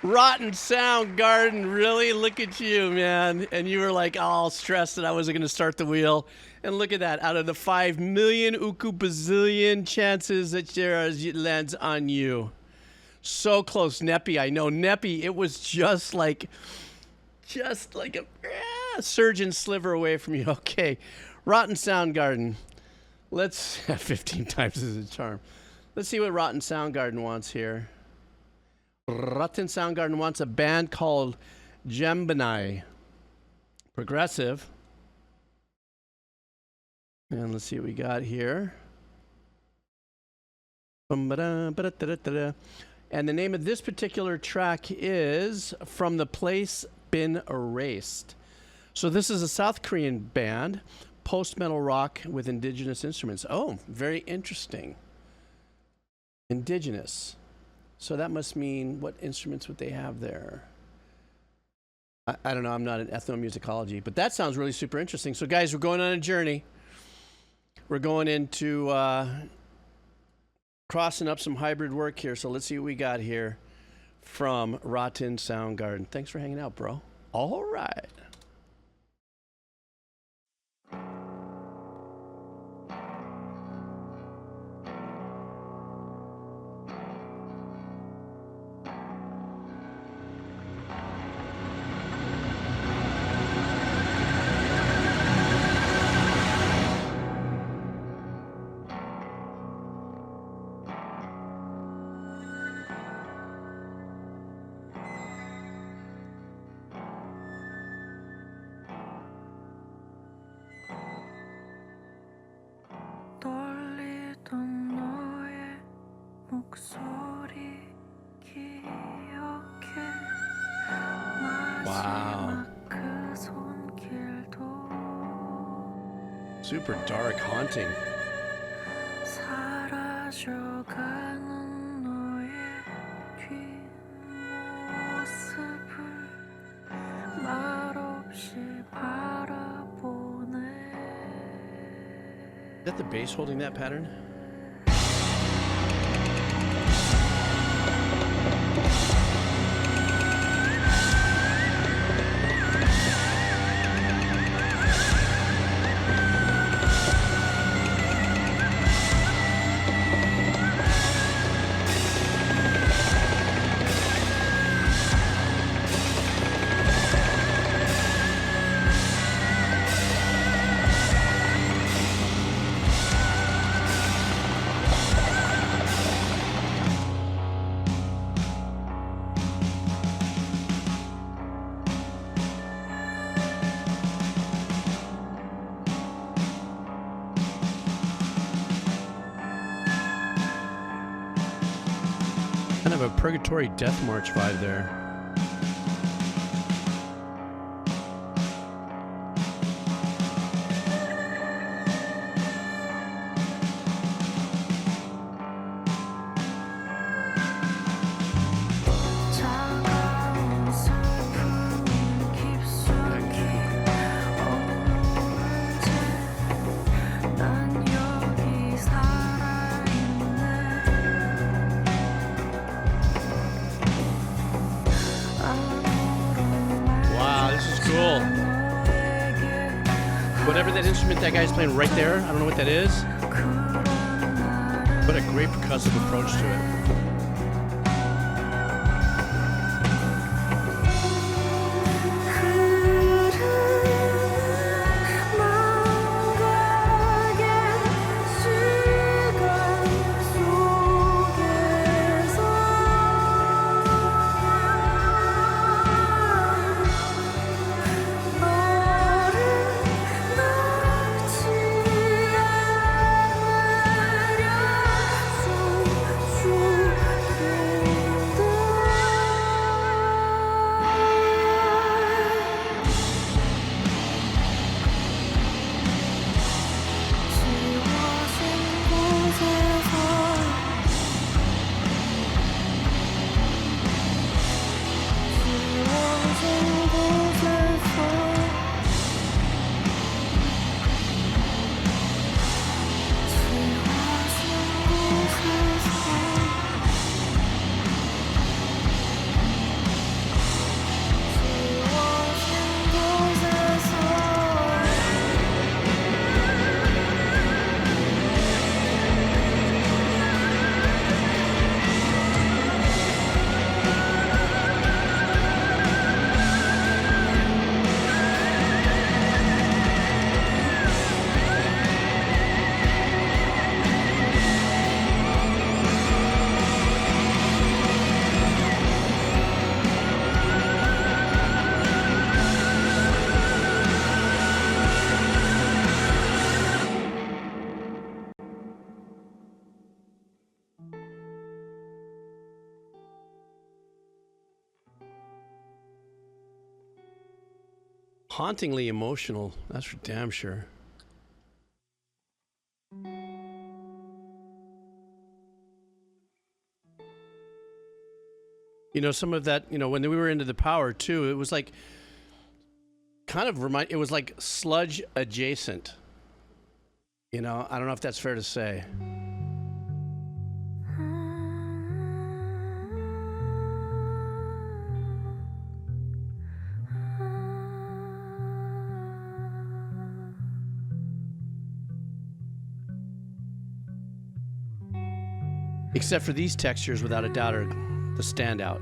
Rotten Soundgarden, really? Look at you, man. And you were like all stressed that I wasn't going to start the wheel. And look at that. Out of the 5 million bazillion chances that there lands on you. So close. Neppy, I know. Neppy, it was just like a surgeon sliver away from you. Okay. Rotten Soundgarden. Let's have 15 times as a charm. Let's see what Rotten Soundgarden wants here. Rotten Soundgarden wants a band called Jambinai. Progressive. And let's see what we got here. And the name of this particular track is From the Place Been Erased. So this is a South Korean band, post-metal rock with indigenous instruments. Oh, very interesting. Indigenous. So that must mean, what instruments would they have there? I don't know. I'm not an ethnomusicology, but that sounds really super interesting. So guys, we're going on a journey. We're going into crossing up some hybrid work here. So let's see what we got here from Rotten Soundgarden. Thanks for hanging out, bro. All right. Super dark, haunting. Is that the bass holding that pattern? A Purgatory Death March vibe there. That guy's playing right there. I don't know what that is. What a great percussive approach to it. Hauntingly emotional. That's for damn sure. You know, some of that, you know, when we were into the power too, it was like kind of it was like sludge adjacent. You know, I don't know if that's fair to say. Except for these textures, without a doubt, are the standout.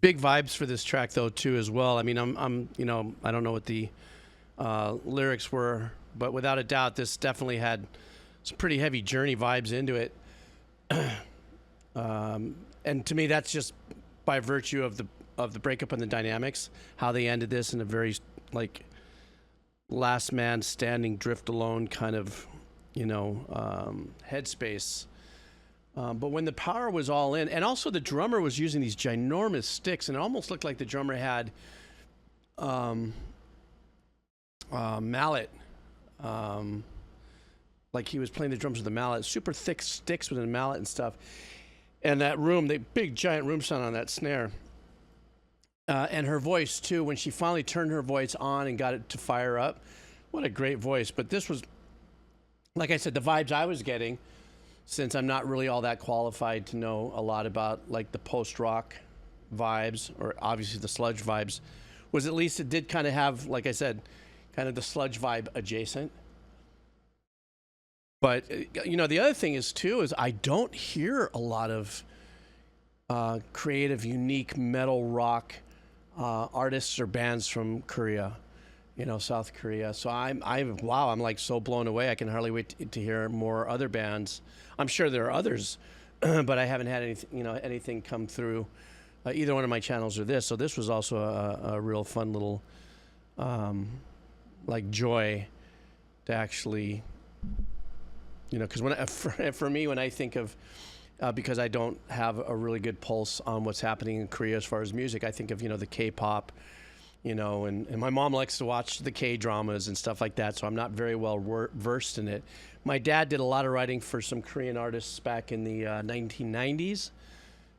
Big vibes for this track though too as well. I mean, I'm you know, I don't know what the lyrics were, but without a doubt, this definitely had some pretty heavy Journey vibes into it. And to me, that's just by virtue of the breakup and the dynamics, how they ended this in a very like last man standing, drift alone kind of, you know, headspace. But when the power was all in, and also the drummer was using these ginormous sticks, and it almost looked like the drummer had mallet, like he was playing the drums with a mallet, super thick sticks with a mallet and stuff. And that room, the big giant room sound on that snare. And her voice too, when she finally turned her voice on and got it to fire up. What a great voice. But this was, like I said, the vibes I was getting, since I'm not really all that qualified to know a lot about like the post-rock vibes, or obviously the sludge vibes, was at least it did kind of have, like I said, kind of the sludge vibe adjacent. But, you know, the other thing is, too, is I don't hear a lot of creative, unique metal rock artists or bands from Korea, you know, South Korea. So I'm like so blown away. I can hardly wait to hear more other bands. I'm sure there are others, but I haven't had anything come through either one of my channels or this. So this was also a real fun little like joy to actually, you know, because for me, when I think of, because I don't have a really good pulse on what's happening in Korea as far as music, I think of, you know, the K-pop, you know, and my mom likes to watch the K-dramas and stuff like that, so I'm not very well versed in it. My dad did a lot of writing for some Korean artists back in the 1990s,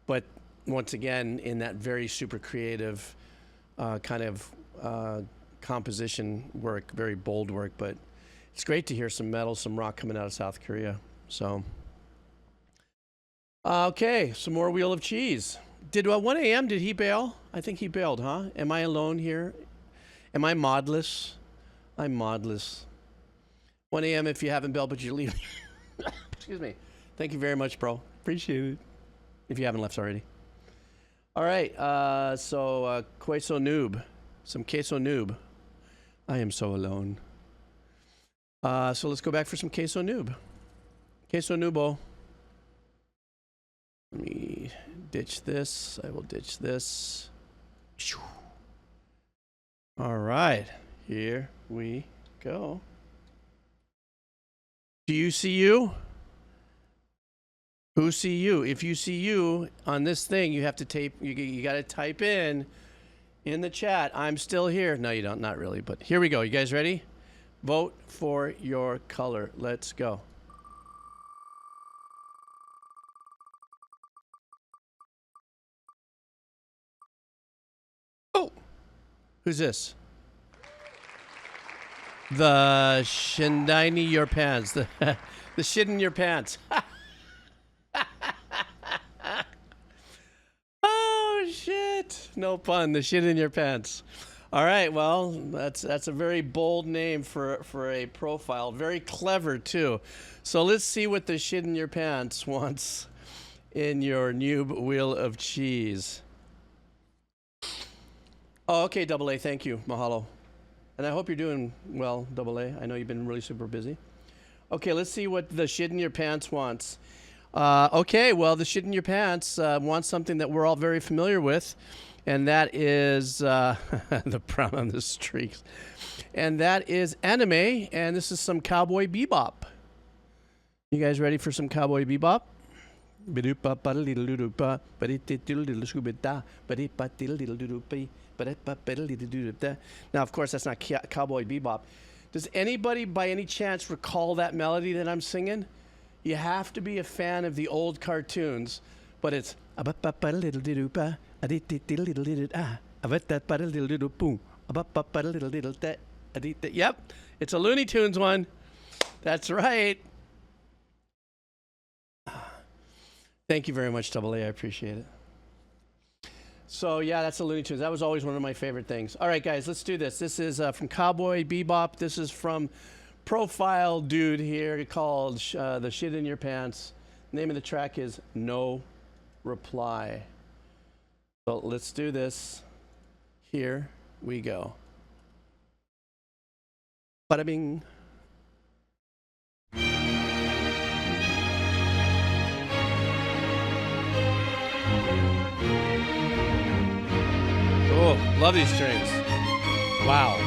but once again, in that very super creative kind of composition work, very bold work, but it's great to hear some metal, some rock coming out of South Korea. So, okay, some more Wheel of Cheese. Did 1 a.m., did he bail? I think he bailed, huh? Am I alone here? Am I modless? I'm modless. 1 a.m. if you haven't bailed, but you're leaving. Excuse me. Thank you very much, bro. Appreciate it. If you haven't left already. All right, so Queso Noob. Some Queso Noob. I am so alone. So let's go back for some Queso Noob. Queso Nubo. Let me ditch this. I will ditch this. All right. Here we go. Do you see you? Who see you? If you see you on this thing, you have to tape. You got to type in the chat. I'm still here. No, you don't. Not really. But here we go. You guys ready? Vote for your color. Let's go. Oh, who's this? The Shindini your pants. The shit in your pants. Oh shit! No pun. The shit in your pants. All right, well, that's a very bold name for a profile. Very clever, too. So let's see what the shit in your pants wants in your noob Wheel of Cheese. Oh, okay, Double A, thank you. Mahalo. And I hope you're doing well, Double A. I know you've been really super busy. Okay, let's see what the shit in your pants wants. Okay, well, the shit in your pants wants something that we're all very familiar with. And that is the brown on the streaks. And that is anime, and this is some Cowboy Bebop. You guys ready for some Cowboy Bebop? Now, of course, that's not Cowboy Bebop. Does anybody by any chance recall that melody that I'm singing? You have to be a fan of the old cartoons, but it's yep, it's a Looney Tunes one. That's right. Thank you very much, Double A. I appreciate it. So, yeah, that's the Looney Tunes. That was always one of my favorite things. All right, guys, let's do this. This is from Cowboy Bebop. This is from Profile Dude here called The Shit in Your Pants. The name of the track is No Reply. So, let's do this. Here we go. Bada bing. Oh, love these strings. Wow.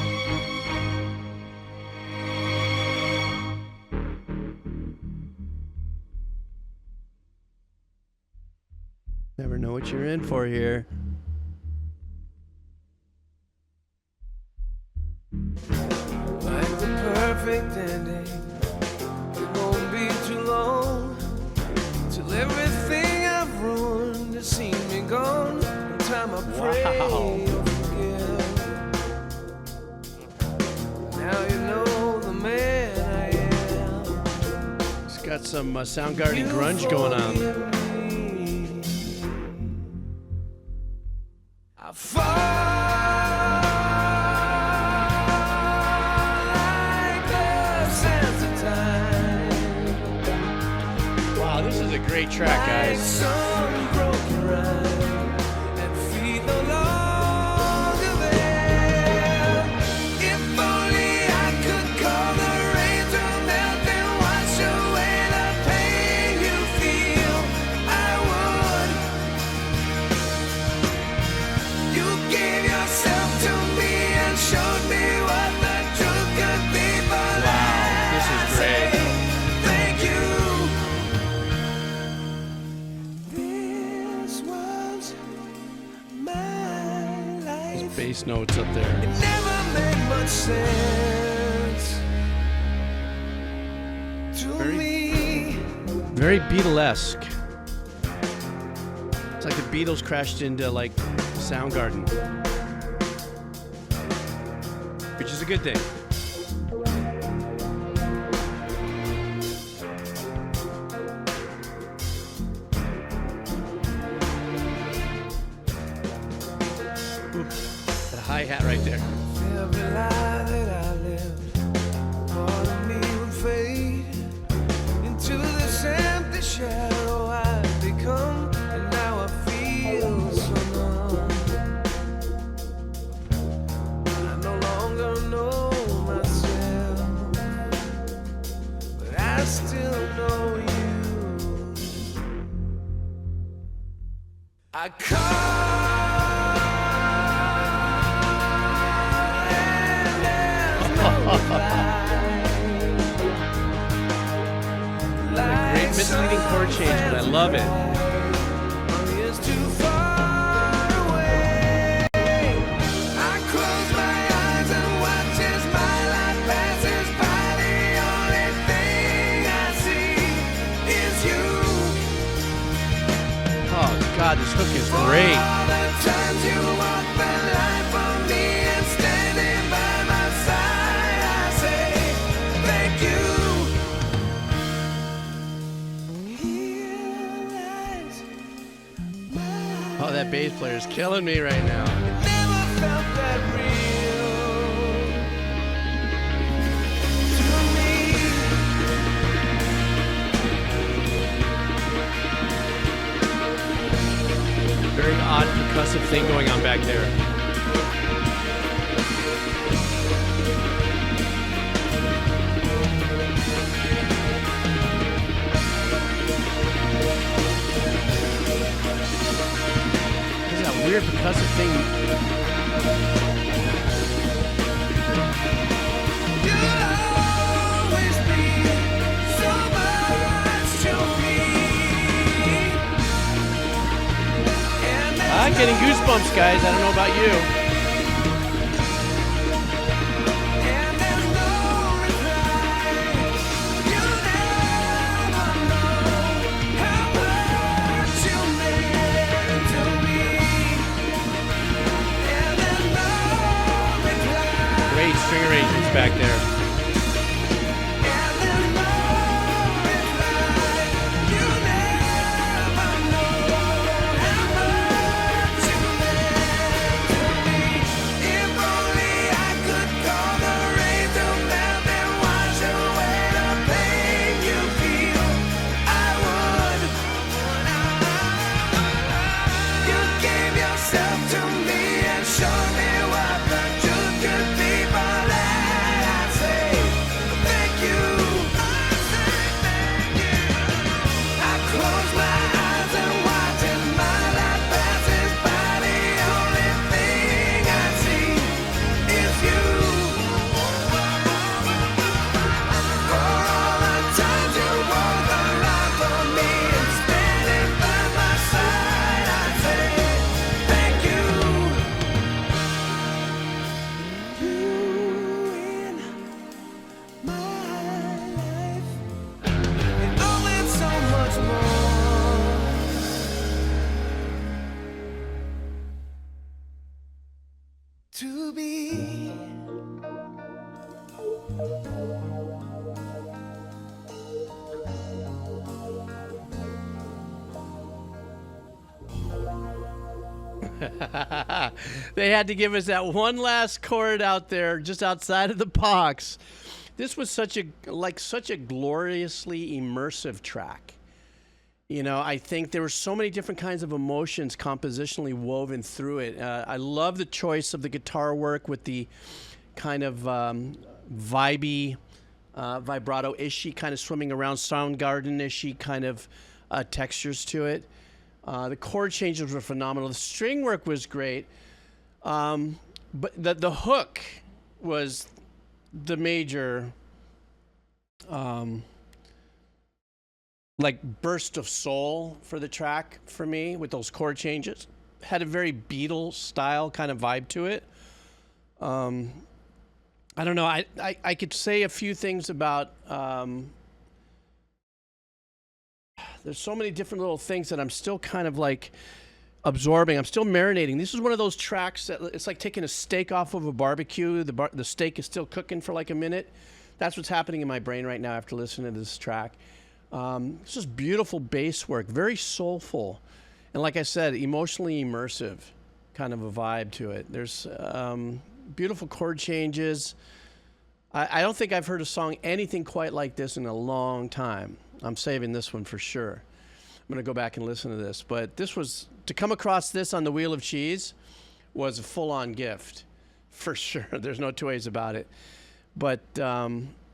Never know what you're in for here. Like the perfect ending, it won't be too long till everything I've ruined has seen me gone. In time I pray you'll forgive. Now you know the man I am. It's got some Soundgarden grunge going on. I fall like the sands of time. Wow, this is a great track, guys. Some broken rhyme and feet no longer there. If only I could call the rain to melt and wash away the pain you feel, I would. You gave yourself to me and showed me what the truth could be, but Wow, this is great. thank you. This was my life. Bass notes up there. It never made much sense to me. Very Beatlesque. It's like the Beatles crashed into like Soundgarden, which is a good thing. Ooh, that hi-hat right there. Every lie that I lived, part of me would fade into this empty shadow I've become, and now I feel so numb. I no longer know myself, but I still know you. I Great misleading chord change, but I love it. It's too far away. I close my eyes and watch as my life passes by. The only thing I see is you. Oh God, this hook is great. All the times you walk the line for me and standing by my side, I say thank you. Here lies my Oh, that bass player is killing me right now. never felt that real to me. Very odd percussive thing going on back there. There's that weird percussive thing. I'm getting goosebumps, guys. I don't know about you. Great string arrangements back there. They had to give us that one last chord out there, just outside of the box. This was such a gloriously immersive track. You know, I think there were so many different kinds of emotions compositionally woven through it. I love the choice of the guitar work with the kind of vibey, vibrato-ishy, kind of swimming around Soundgarden-ishy kind of textures to it. The chord changes were phenomenal. The string work was great. But the hook was the major like burst of soul for the track for me with those chord changes. Had a very Beatles style kind of vibe to it. I don't know. I could say a few things about there's so many different little things that I'm still kind of like absorbing. I'm still marinating. This is one of those tracks that it's like taking a steak off of a barbecue. The steak is still cooking for like a minute. That's what's happening in my brain right now after listening to this track. This is beautiful bass work, very soulful, and like I said, emotionally immersive kind of a vibe to it. There's beautiful chord changes. I don't think I've heard a song anything quite like this in a long time. I'm saving this one for sure. I'm going to go back and listen to this. But this was, to come across this on the Wheel of Cheese was a full-on gift, for sure. There's no two ways about it. But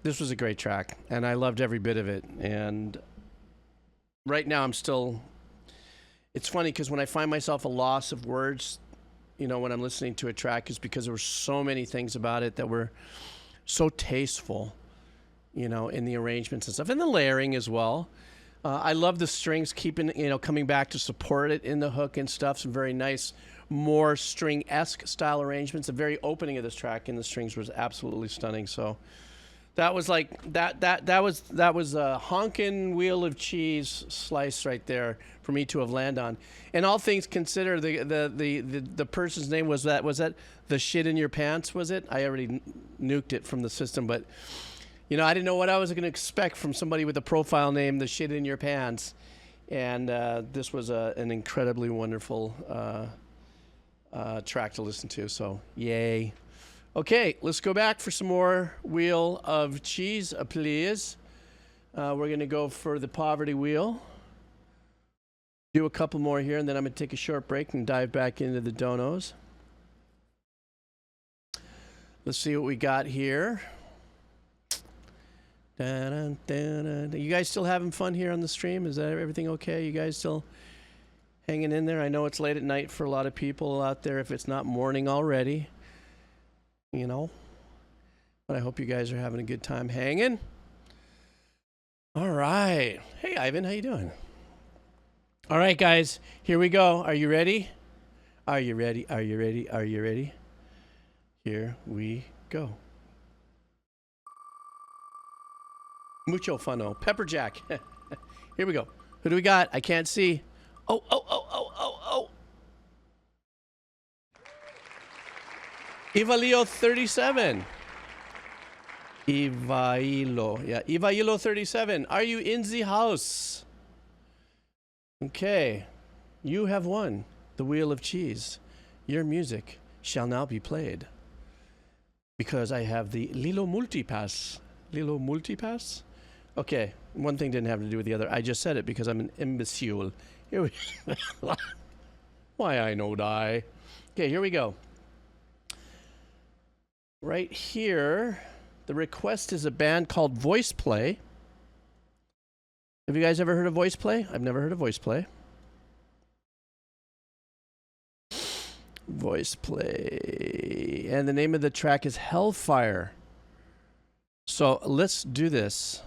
this was a great track, and I loved every bit of it. And right now I'm still, it's funny because when I find myself a loss of words, you know, when I'm listening to a track, is because there were so many things about it that were so tasteful, you know, in the arrangements and stuff, and the layering as well. I love the strings keeping, you know, coming back to support it in the hook and stuff. Some very nice, more string-esque style arrangements. The very opening of this track in the strings was absolutely stunning. So that was like that was a honkin' Wheel of Cheese slice right there for me to have landed on. And all things considered, the person's name was that the shit in your pants, was it? I already nuked it from the system, but you know, I didn't know what I was going to expect from somebody with a profile name, the shit in your pants. And this was an incredibly wonderful track to listen to. So, yay. Okay, let's go back for some more Wheel of Cheese, please. We're going to go for the Poverty Wheel. Do a couple more here, and then I'm going to take a short break and dive back into the donos. Let's see what we got here. You guys still having fun here on the stream? Is that everything okay? You guys still hanging in there. I know it's late at night for a lot of people out there if it's not morning already, you know. But I hope you guys are having a good time hanging. All right. Hey, Ivan, how you doing? All right, guys, here we go. Are you ready? Are you ready? Are you ready? Are you ready? Here we go. Mucho funo. Pepperjack. Here we go. Who do we got? I can't see. Oh. Ivalio 37. Ihlo. Yeah, Ihlo 37. Are you in the house? Okay. You have won the Wheel of Cheese. Your music shall now be played. Because I have the Lilo Multipass. Lilo Multipass? Okay, one thing didn't have to do with the other. I just said it because I'm an imbecile. Here we Why I know die. Okay, here we go. Right here, the request is a band called Voiceplay. Have you guys ever heard of Voiceplay? I've never heard of Voiceplay. Voiceplay. And the name of the track is Hellfire. So let's do this.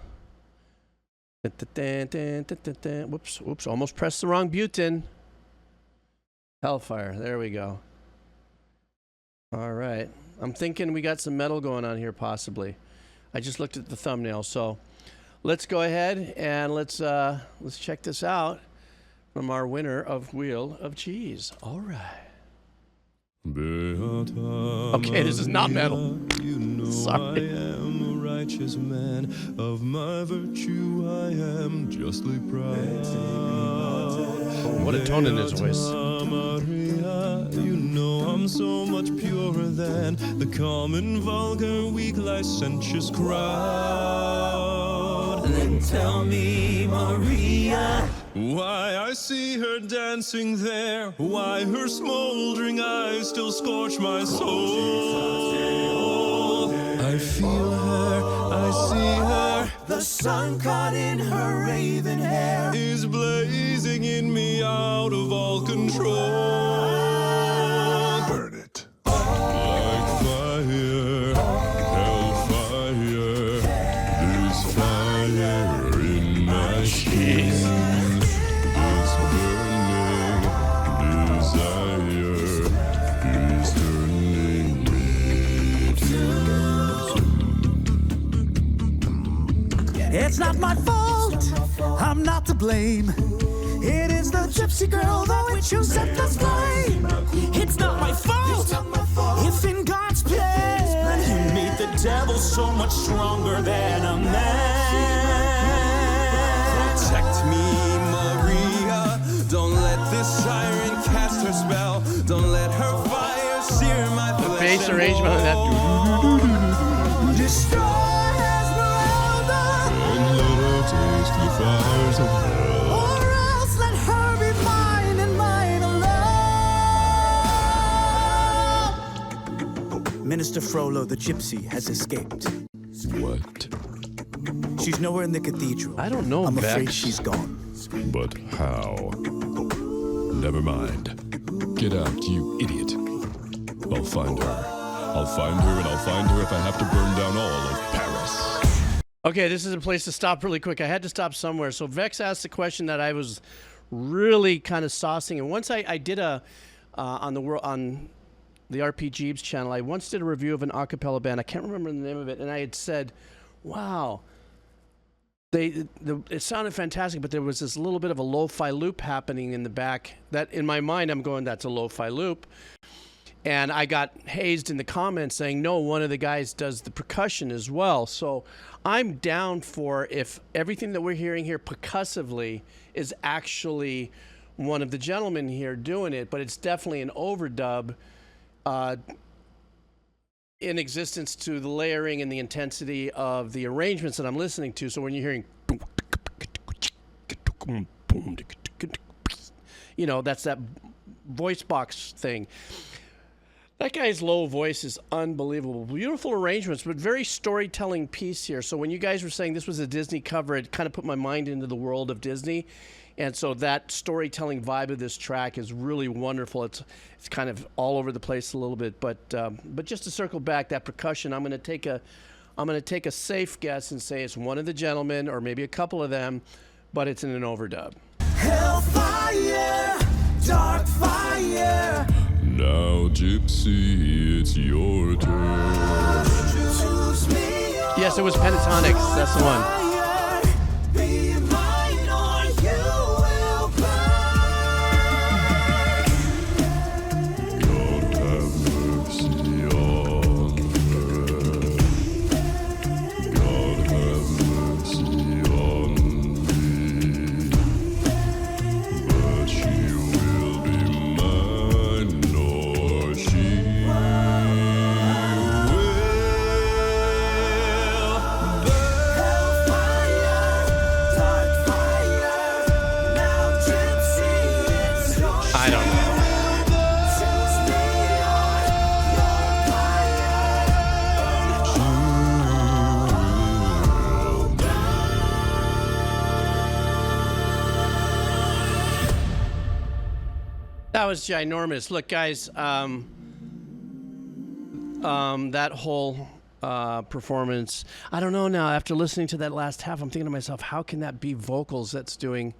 Whoops, almost pressed the wrong button. Hellfire, there we go. All right. I'm thinking we got some metal going on here, possibly. I just looked at the thumbnail, so let's go ahead and let's check this out from our winner of Wheel of Cheese. All right. Okay, this is not metal. You know Sorry. I am a righteous man. Of my virtue I am justly proud. What a tone in his voice. Maria, you know I'm so much purer than the common, vulgar, weak, licentious crowd. Then tell me, Maria, why I see her dancing there, why her smoldering eyes still scorch my soul. I feel her, I see her, the sun caught in her raven hair is blazing in me out of all control. Burn it. Like fire, hellfire, there's fire in my skin. This burning desire is turning me to. It's not my fault, I'm not to blame. It is the gypsy girl, the witch who set the flame. It's not my fault, if in God's plan He made the devil so much stronger than a man. Protect me, Maria. Don't let this siren cast her spell. Don't let her fire sear my flesh. Bass arrangement of that. Destroy Esmeralda, And let her taste the fires of hell. Or else let her be mine and mine alone. Minister Frollo the gypsy has escaped. What? She's nowhere in the cathedral. I don't know, I'm afraid Vex. she's gone. But how? Never mind. Get out, you idiot. I'll find her. I'll find her, and I'll find her if I have to burn down all of Paris. Okay, this is a place to stop really quick. I had to stop somewhere. So Vex asked a question that I was really kind of saucing. And once I did a on the RPGeebs channel, I once did a review of an acapella band. I can't remember the name of it, and I had said, "Wow, it sounded fantastic, but there was this little bit of a lo-fi loop happening in the back. That in my mind, I'm going, that's a lo-fi loop." And I got hazed in the comments saying, no, one of the guys does the percussion as well. So I'm down for if everything that we're hearing here percussively is actually one of the gentlemen here doing it, but it's definitely an overdub in existence to the layering and the intensity of the arrangements that I'm listening to. So when you're hearing, you know, that's that voice box thing. That guy's low voice is unbelievable. Beautiful arrangements, but very storytelling piece here. So when you guys were saying this was a Disney cover, it kind of put my mind into the world of Disney. And so that storytelling vibe of this track is really wonderful. It's kind of all over the place a little bit, but just to circle back, that percussion, I'm gonna take a safe guess and say it's one of the gentlemen or maybe a couple of them, but it's in an overdub. Hellfire, dark fire. Now, Gypsy, it's your turn. Choose me. Yes, it was Pentatonics. That's the one. Be mine or you will burn. God have mercy on her. God have mercy on me. But she will be mine or she I don't know. That was ginormous. Look, guys, that whole performance, I don't know now. After listening to that last half, I'm thinking to myself, how can that be vocals that's doing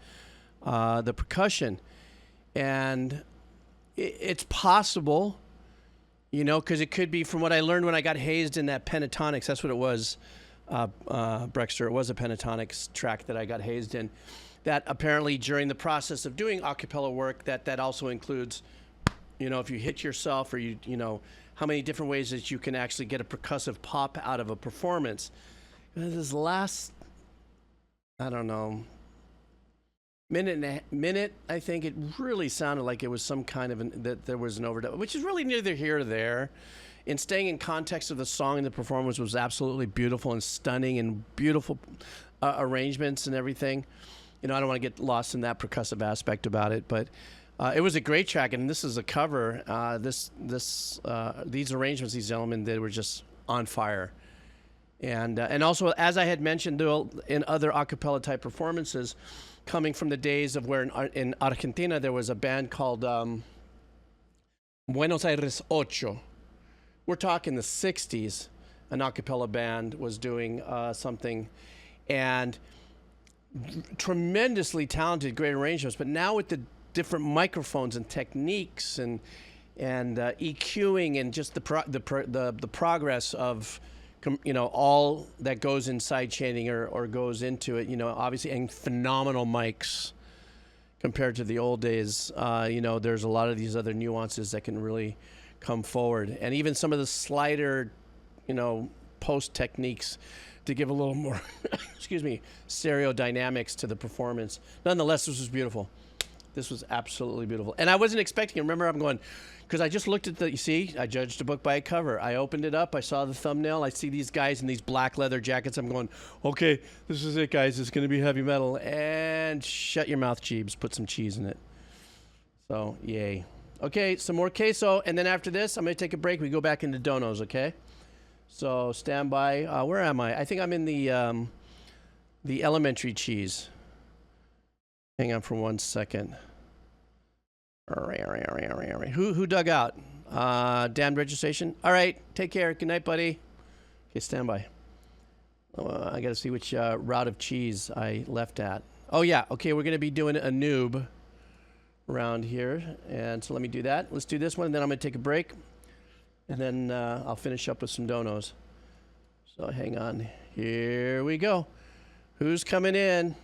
the percussion? And it's possible, you know, because it could be from what I learned when I got hazed in that pentatonics. That's what it was, Brexter. It was a pentatonics track that I got hazed in. That apparently during the process of doing a cappella work, that also includes, you know, if you hit yourself or you know, how many different ways that you can actually get a percussive pop out of a performance. This last, I don't know, minute, I think it really sounded like it was some kind of that there was an overdub, which is really neither here or there. And staying in context of the song and the performance was absolutely beautiful and stunning and beautiful arrangements and everything. You know, I don't want to get lost in that percussive aspect about it, but it was a great track, and this is a cover. These arrangements, these gentlemen, they were just on fire. And also, as I had mentioned in other a cappella type performances, coming from the days of where in Argentina there was a band called Buenos Aires Ocho. We're talking the 60s. An a cappella band was doing something, and tremendously talented, great arrangements. But now with the different microphones and techniques and EQing and just the progress of, you know, all that goes inside chaining or goes into it, you know, obviously, and phenomenal mics compared to the old days. You know, there's a lot of these other nuances that can really come forward, and even some of the slider, you know, post techniques to give a little more, excuse me, stereo dynamics to the performance. Nonetheless, this was beautiful. This was absolutely beautiful. And I wasn't expecting it. Remember, I'm going, because I just looked at you see, I judged a book by a cover. I opened it up. I saw the thumbnail. I see these guys in these black leather jackets. I'm going, okay, this is it, guys. It's going to be heavy metal. And shut your mouth, Jeeves. Put some cheese in it. So, yay. Okay, some more queso. And then after this, I'm going to take a break. We go back into donos, okay? So stand by. Where am I? I think I'm in the elementary cheese. Hang on for 1 second. Who dug out? Damned registration. All right. Take care. Good night, buddy. Okay, stand by. I got to see which route of cheese I left at. Oh yeah. Okay, we're gonna be doing a noob around here, and so let me do that. Let's do this one, and then I'm gonna take a break. And then I'll finish up with some donos. So hang on. Here we go. Who's coming in?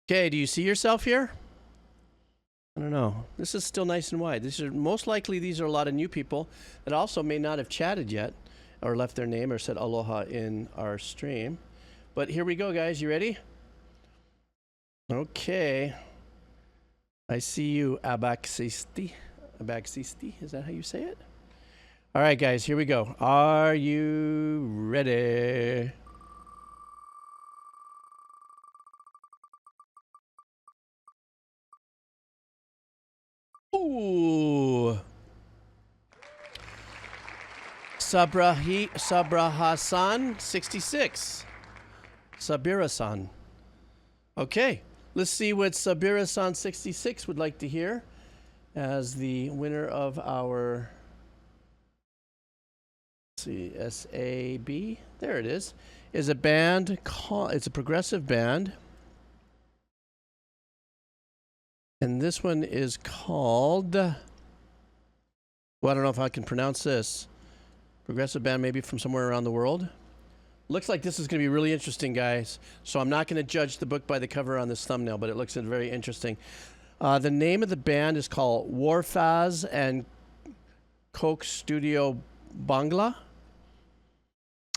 Okay, do you see yourself here? I don't know. This is still nice and wide. Most likely these are a lot of new people that also may not have chatted yet or left their name or said aloha in our stream. But here we go, guys. You ready? Okay. I see you, Abaxisti. Abaxisti, is that how you say it? All right, guys, here we go. Are you ready? Ooh. Sabra Hassan, 66. Sabira-san. Okay, let's see what Sabira-san 66 would like to hear as the winner of our, let's see, SAB, there it is a band called, it's a progressive band. And this one is called, well, I don't know if I can pronounce this. Progressive band, maybe from somewhere around the world. Looks like this is going to be really interesting, guys. So I'm not going to judge the book by the cover on this thumbnail, but it looks very interesting. The name of the band is called Warfaz and Coke Studio Bangla.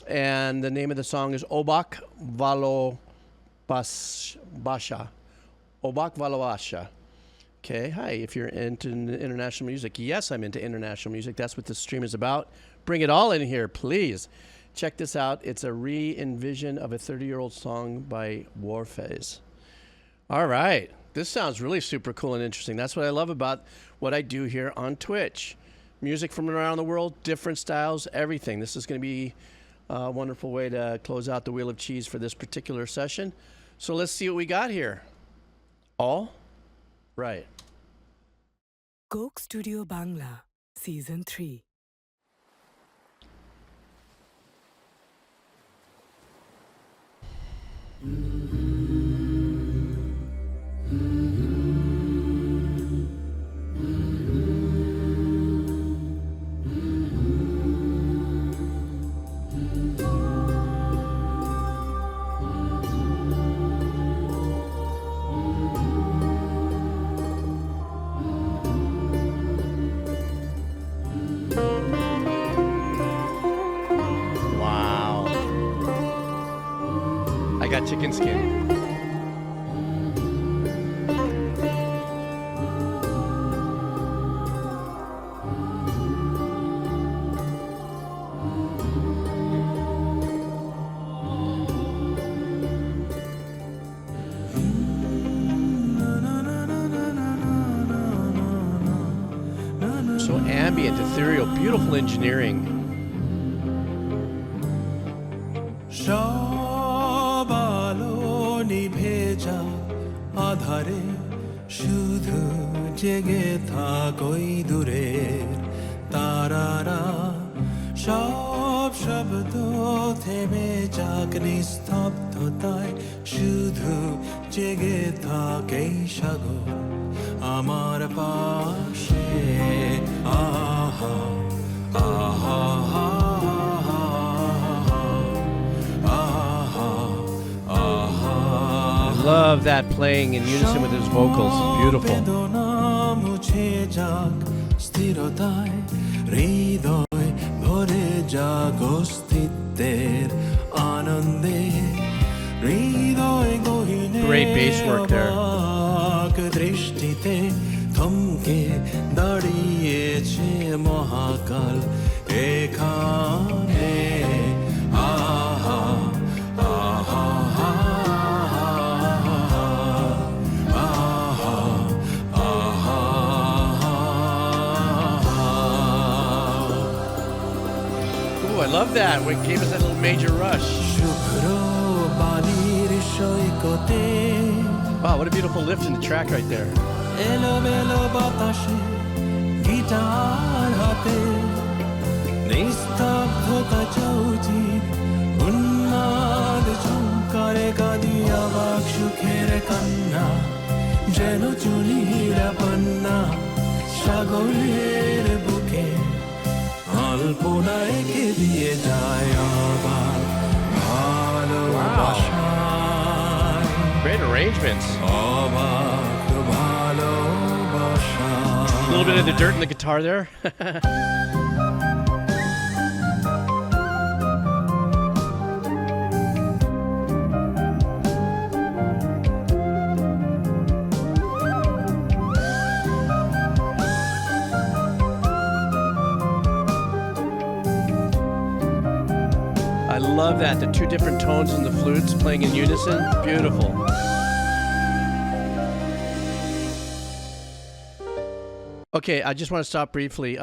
And the name of the song is Obak Bhalobasha. Obak Bhalobasha. Okay, hi, if you're into international music. Yes, I'm into international music. That's what this stream is about. Bring it all in here, please. Check this out. It's a re-envision of a 30-year-old song by Warfaze. All right. This sounds really super cool and interesting. That's what I love about what I do here on Twitch. Music from around the world, different styles, everything. This is going to be a wonderful way to close out the Wheel of Cheese for this particular session. So let's see what we got here. All right. Coke Studio Bangla, Season 3. Wow. I got chicken skin. So ambient, ethereal, beautiful engineering. সবালো নিভে যা আধারে শুধু জেগে থাকই দূরের তারারা সব শব্দ থেমে যাক নিস্তব্ধতায় শুধু জেগে থাকেই সাগর আমার পাশে আহা আহা I love that playing in unison with his vocals. Beautiful. মুছে যাক স্থিরতায় হৃদয় ভরে যাক অস্তিত্বের আনন্দে হৃদয় গহীনে Great bass work there. দৃষ্টিতে থমকে দাঁড়িয়েছে মহাকাল এখানে আহা আহা Ooh, I love that. It gave us that little major rush. Wow, what a beautiful lift in the track right there. এলোমেলো বাতাসে গিটার হাতে নিস্তব্ধতা চৌচির উন্মাদ ঝুমকারে কাঁদিয়া বাক সুখের কান্না যেন চুলিরা পান্না সাগরের বুকে আলপনা এঁকে দিয়ে যায় আবার ভালোবাসায় Great arrangements. অবাক ভালোবাসা A little bit of the dirt in the guitar there. I love that. The two different tones in the flutes playing in unison. Beautiful. Okay, I just want to stop briefly. I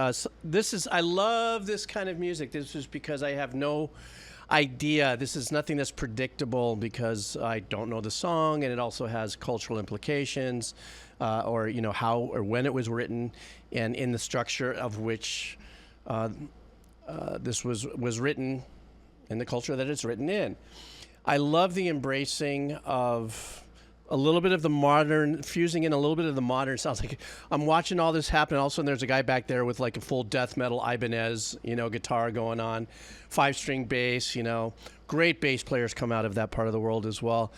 love this kind of music. This is because I have no idea. This is nothing that's predictable because I don't know the song, and it also has cultural implications, or how or when it was written, and in the structure of which this was written, in the culture that it's written in. I love the embracing of a little bit of the modern, fusing in a little bit of the modern. Sounds like I'm watching all this happen. All of a sudden, there's a guy back there with like a full death metal Ibanez, guitar going on, 5-string bass. Great bass players come out of that part of the world as well.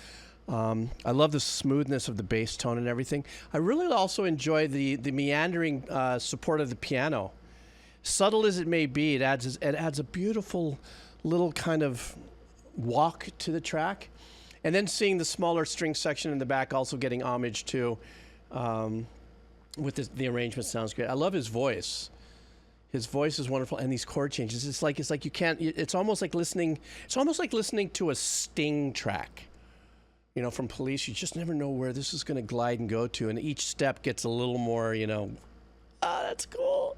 I love the smoothness of the bass tone and everything. I really also enjoy the meandering support of the piano. Subtle as it may be, it adds a beautiful little kind of walk to the track. And then seeing the smaller string section in the back also getting homage to, with the arrangement sounds great. I love his voice. His voice is wonderful, and these chord changes. It's like you can't. It's almost like listening. It's almost like listening to a Sting track. From Police, you just never know where this is going to glide and go to, and each step gets a little more. That's cool.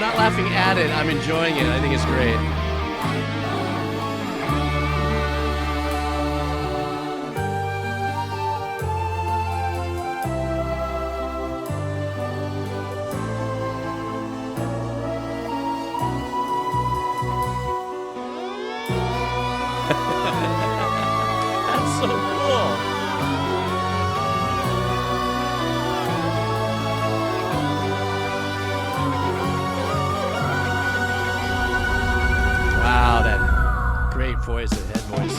Not laughing at it, I'm enjoying it. I think it's great. That's so cool. Wow, that great voice, that head voice.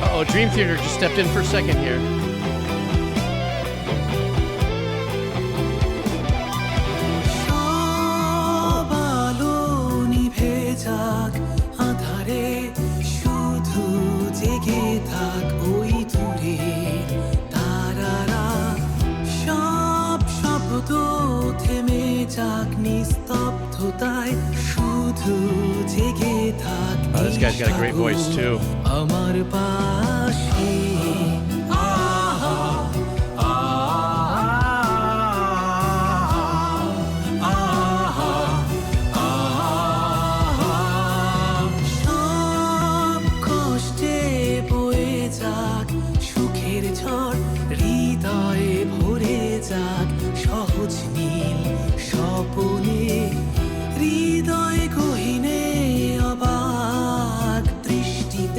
Uh-oh, Dream Theater just stepped in for a second here. Oh, this guy's got a great voice too.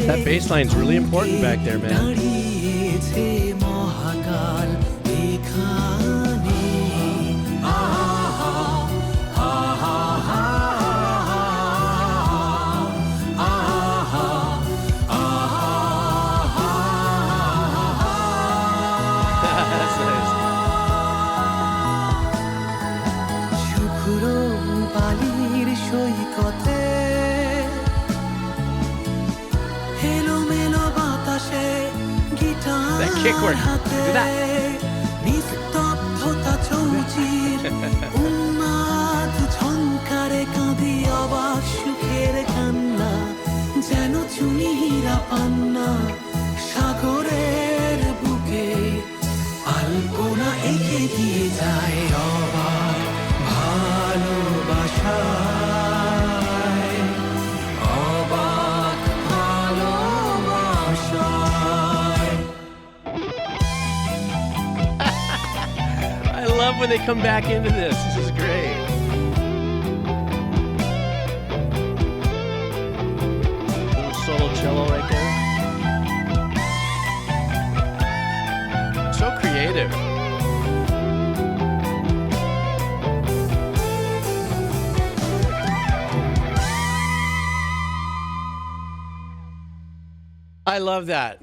That bass line's really important back there, man. That's nice. That kick work. Look at that. I love when they come back into this. This is great. Little solo cello right there. So creative. I love that.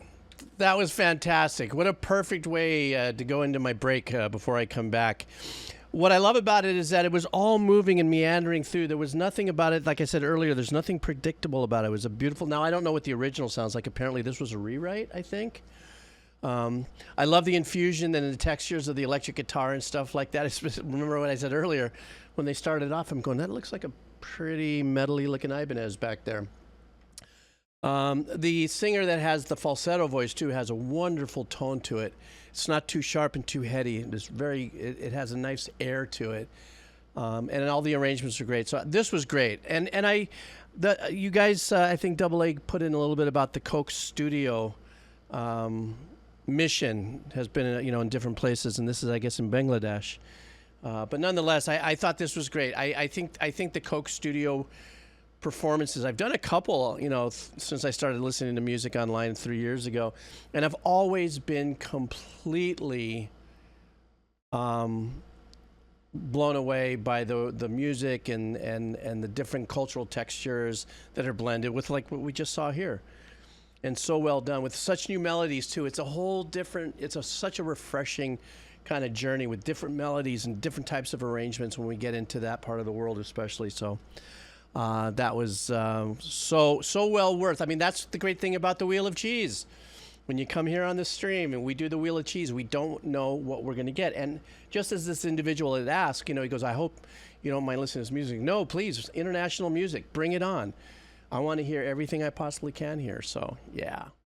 That was fantastic. What a perfect way to go into my break before I come back. What I love about it is that it was all moving and meandering through. There was nothing about it, like I said earlier, there's nothing predictable about it. It was a beautiful... Now, I don't know what the original sounds like. Apparently, this was a rewrite, I think. I love the infusion and the textures of the electric guitar and stuff like that. Remember what I said earlier? When they started off, I'm going, that looks like a pretty metally looking Ibanez back there. The singer that has the falsetto voice too has a wonderful tone to it. It's not too sharp and too heady. It has a nice air to it, and all the arrangements are great. So this was great. And you guys, I think Double A put in a little bit about the Coke Studio mission has been in different places, and this is I guess in Bangladesh. But nonetheless, I thought this was great. I think the Coke Studio performances, I've done a couple, since I started listening to music online 3 years ago, and I've always been completely blown away by the music and the different cultural textures that are blended with, like what we just saw here. And so well done with such new melodies too. It's a whole different, such a refreshing kind of journey with different melodies and different types of arrangements when we get into that part of the world, especially. So that was so well worth. I mean, that's the great thing about the Wheel of Cheese. When you come here on the stream and we do the Wheel of Cheese, we don't know what we're going to get. And just as this individual had asked, he goes, I hope you don't mind listening to this music. No, please, international music, bring it on. I want to hear everything I possibly can here. So, yeah.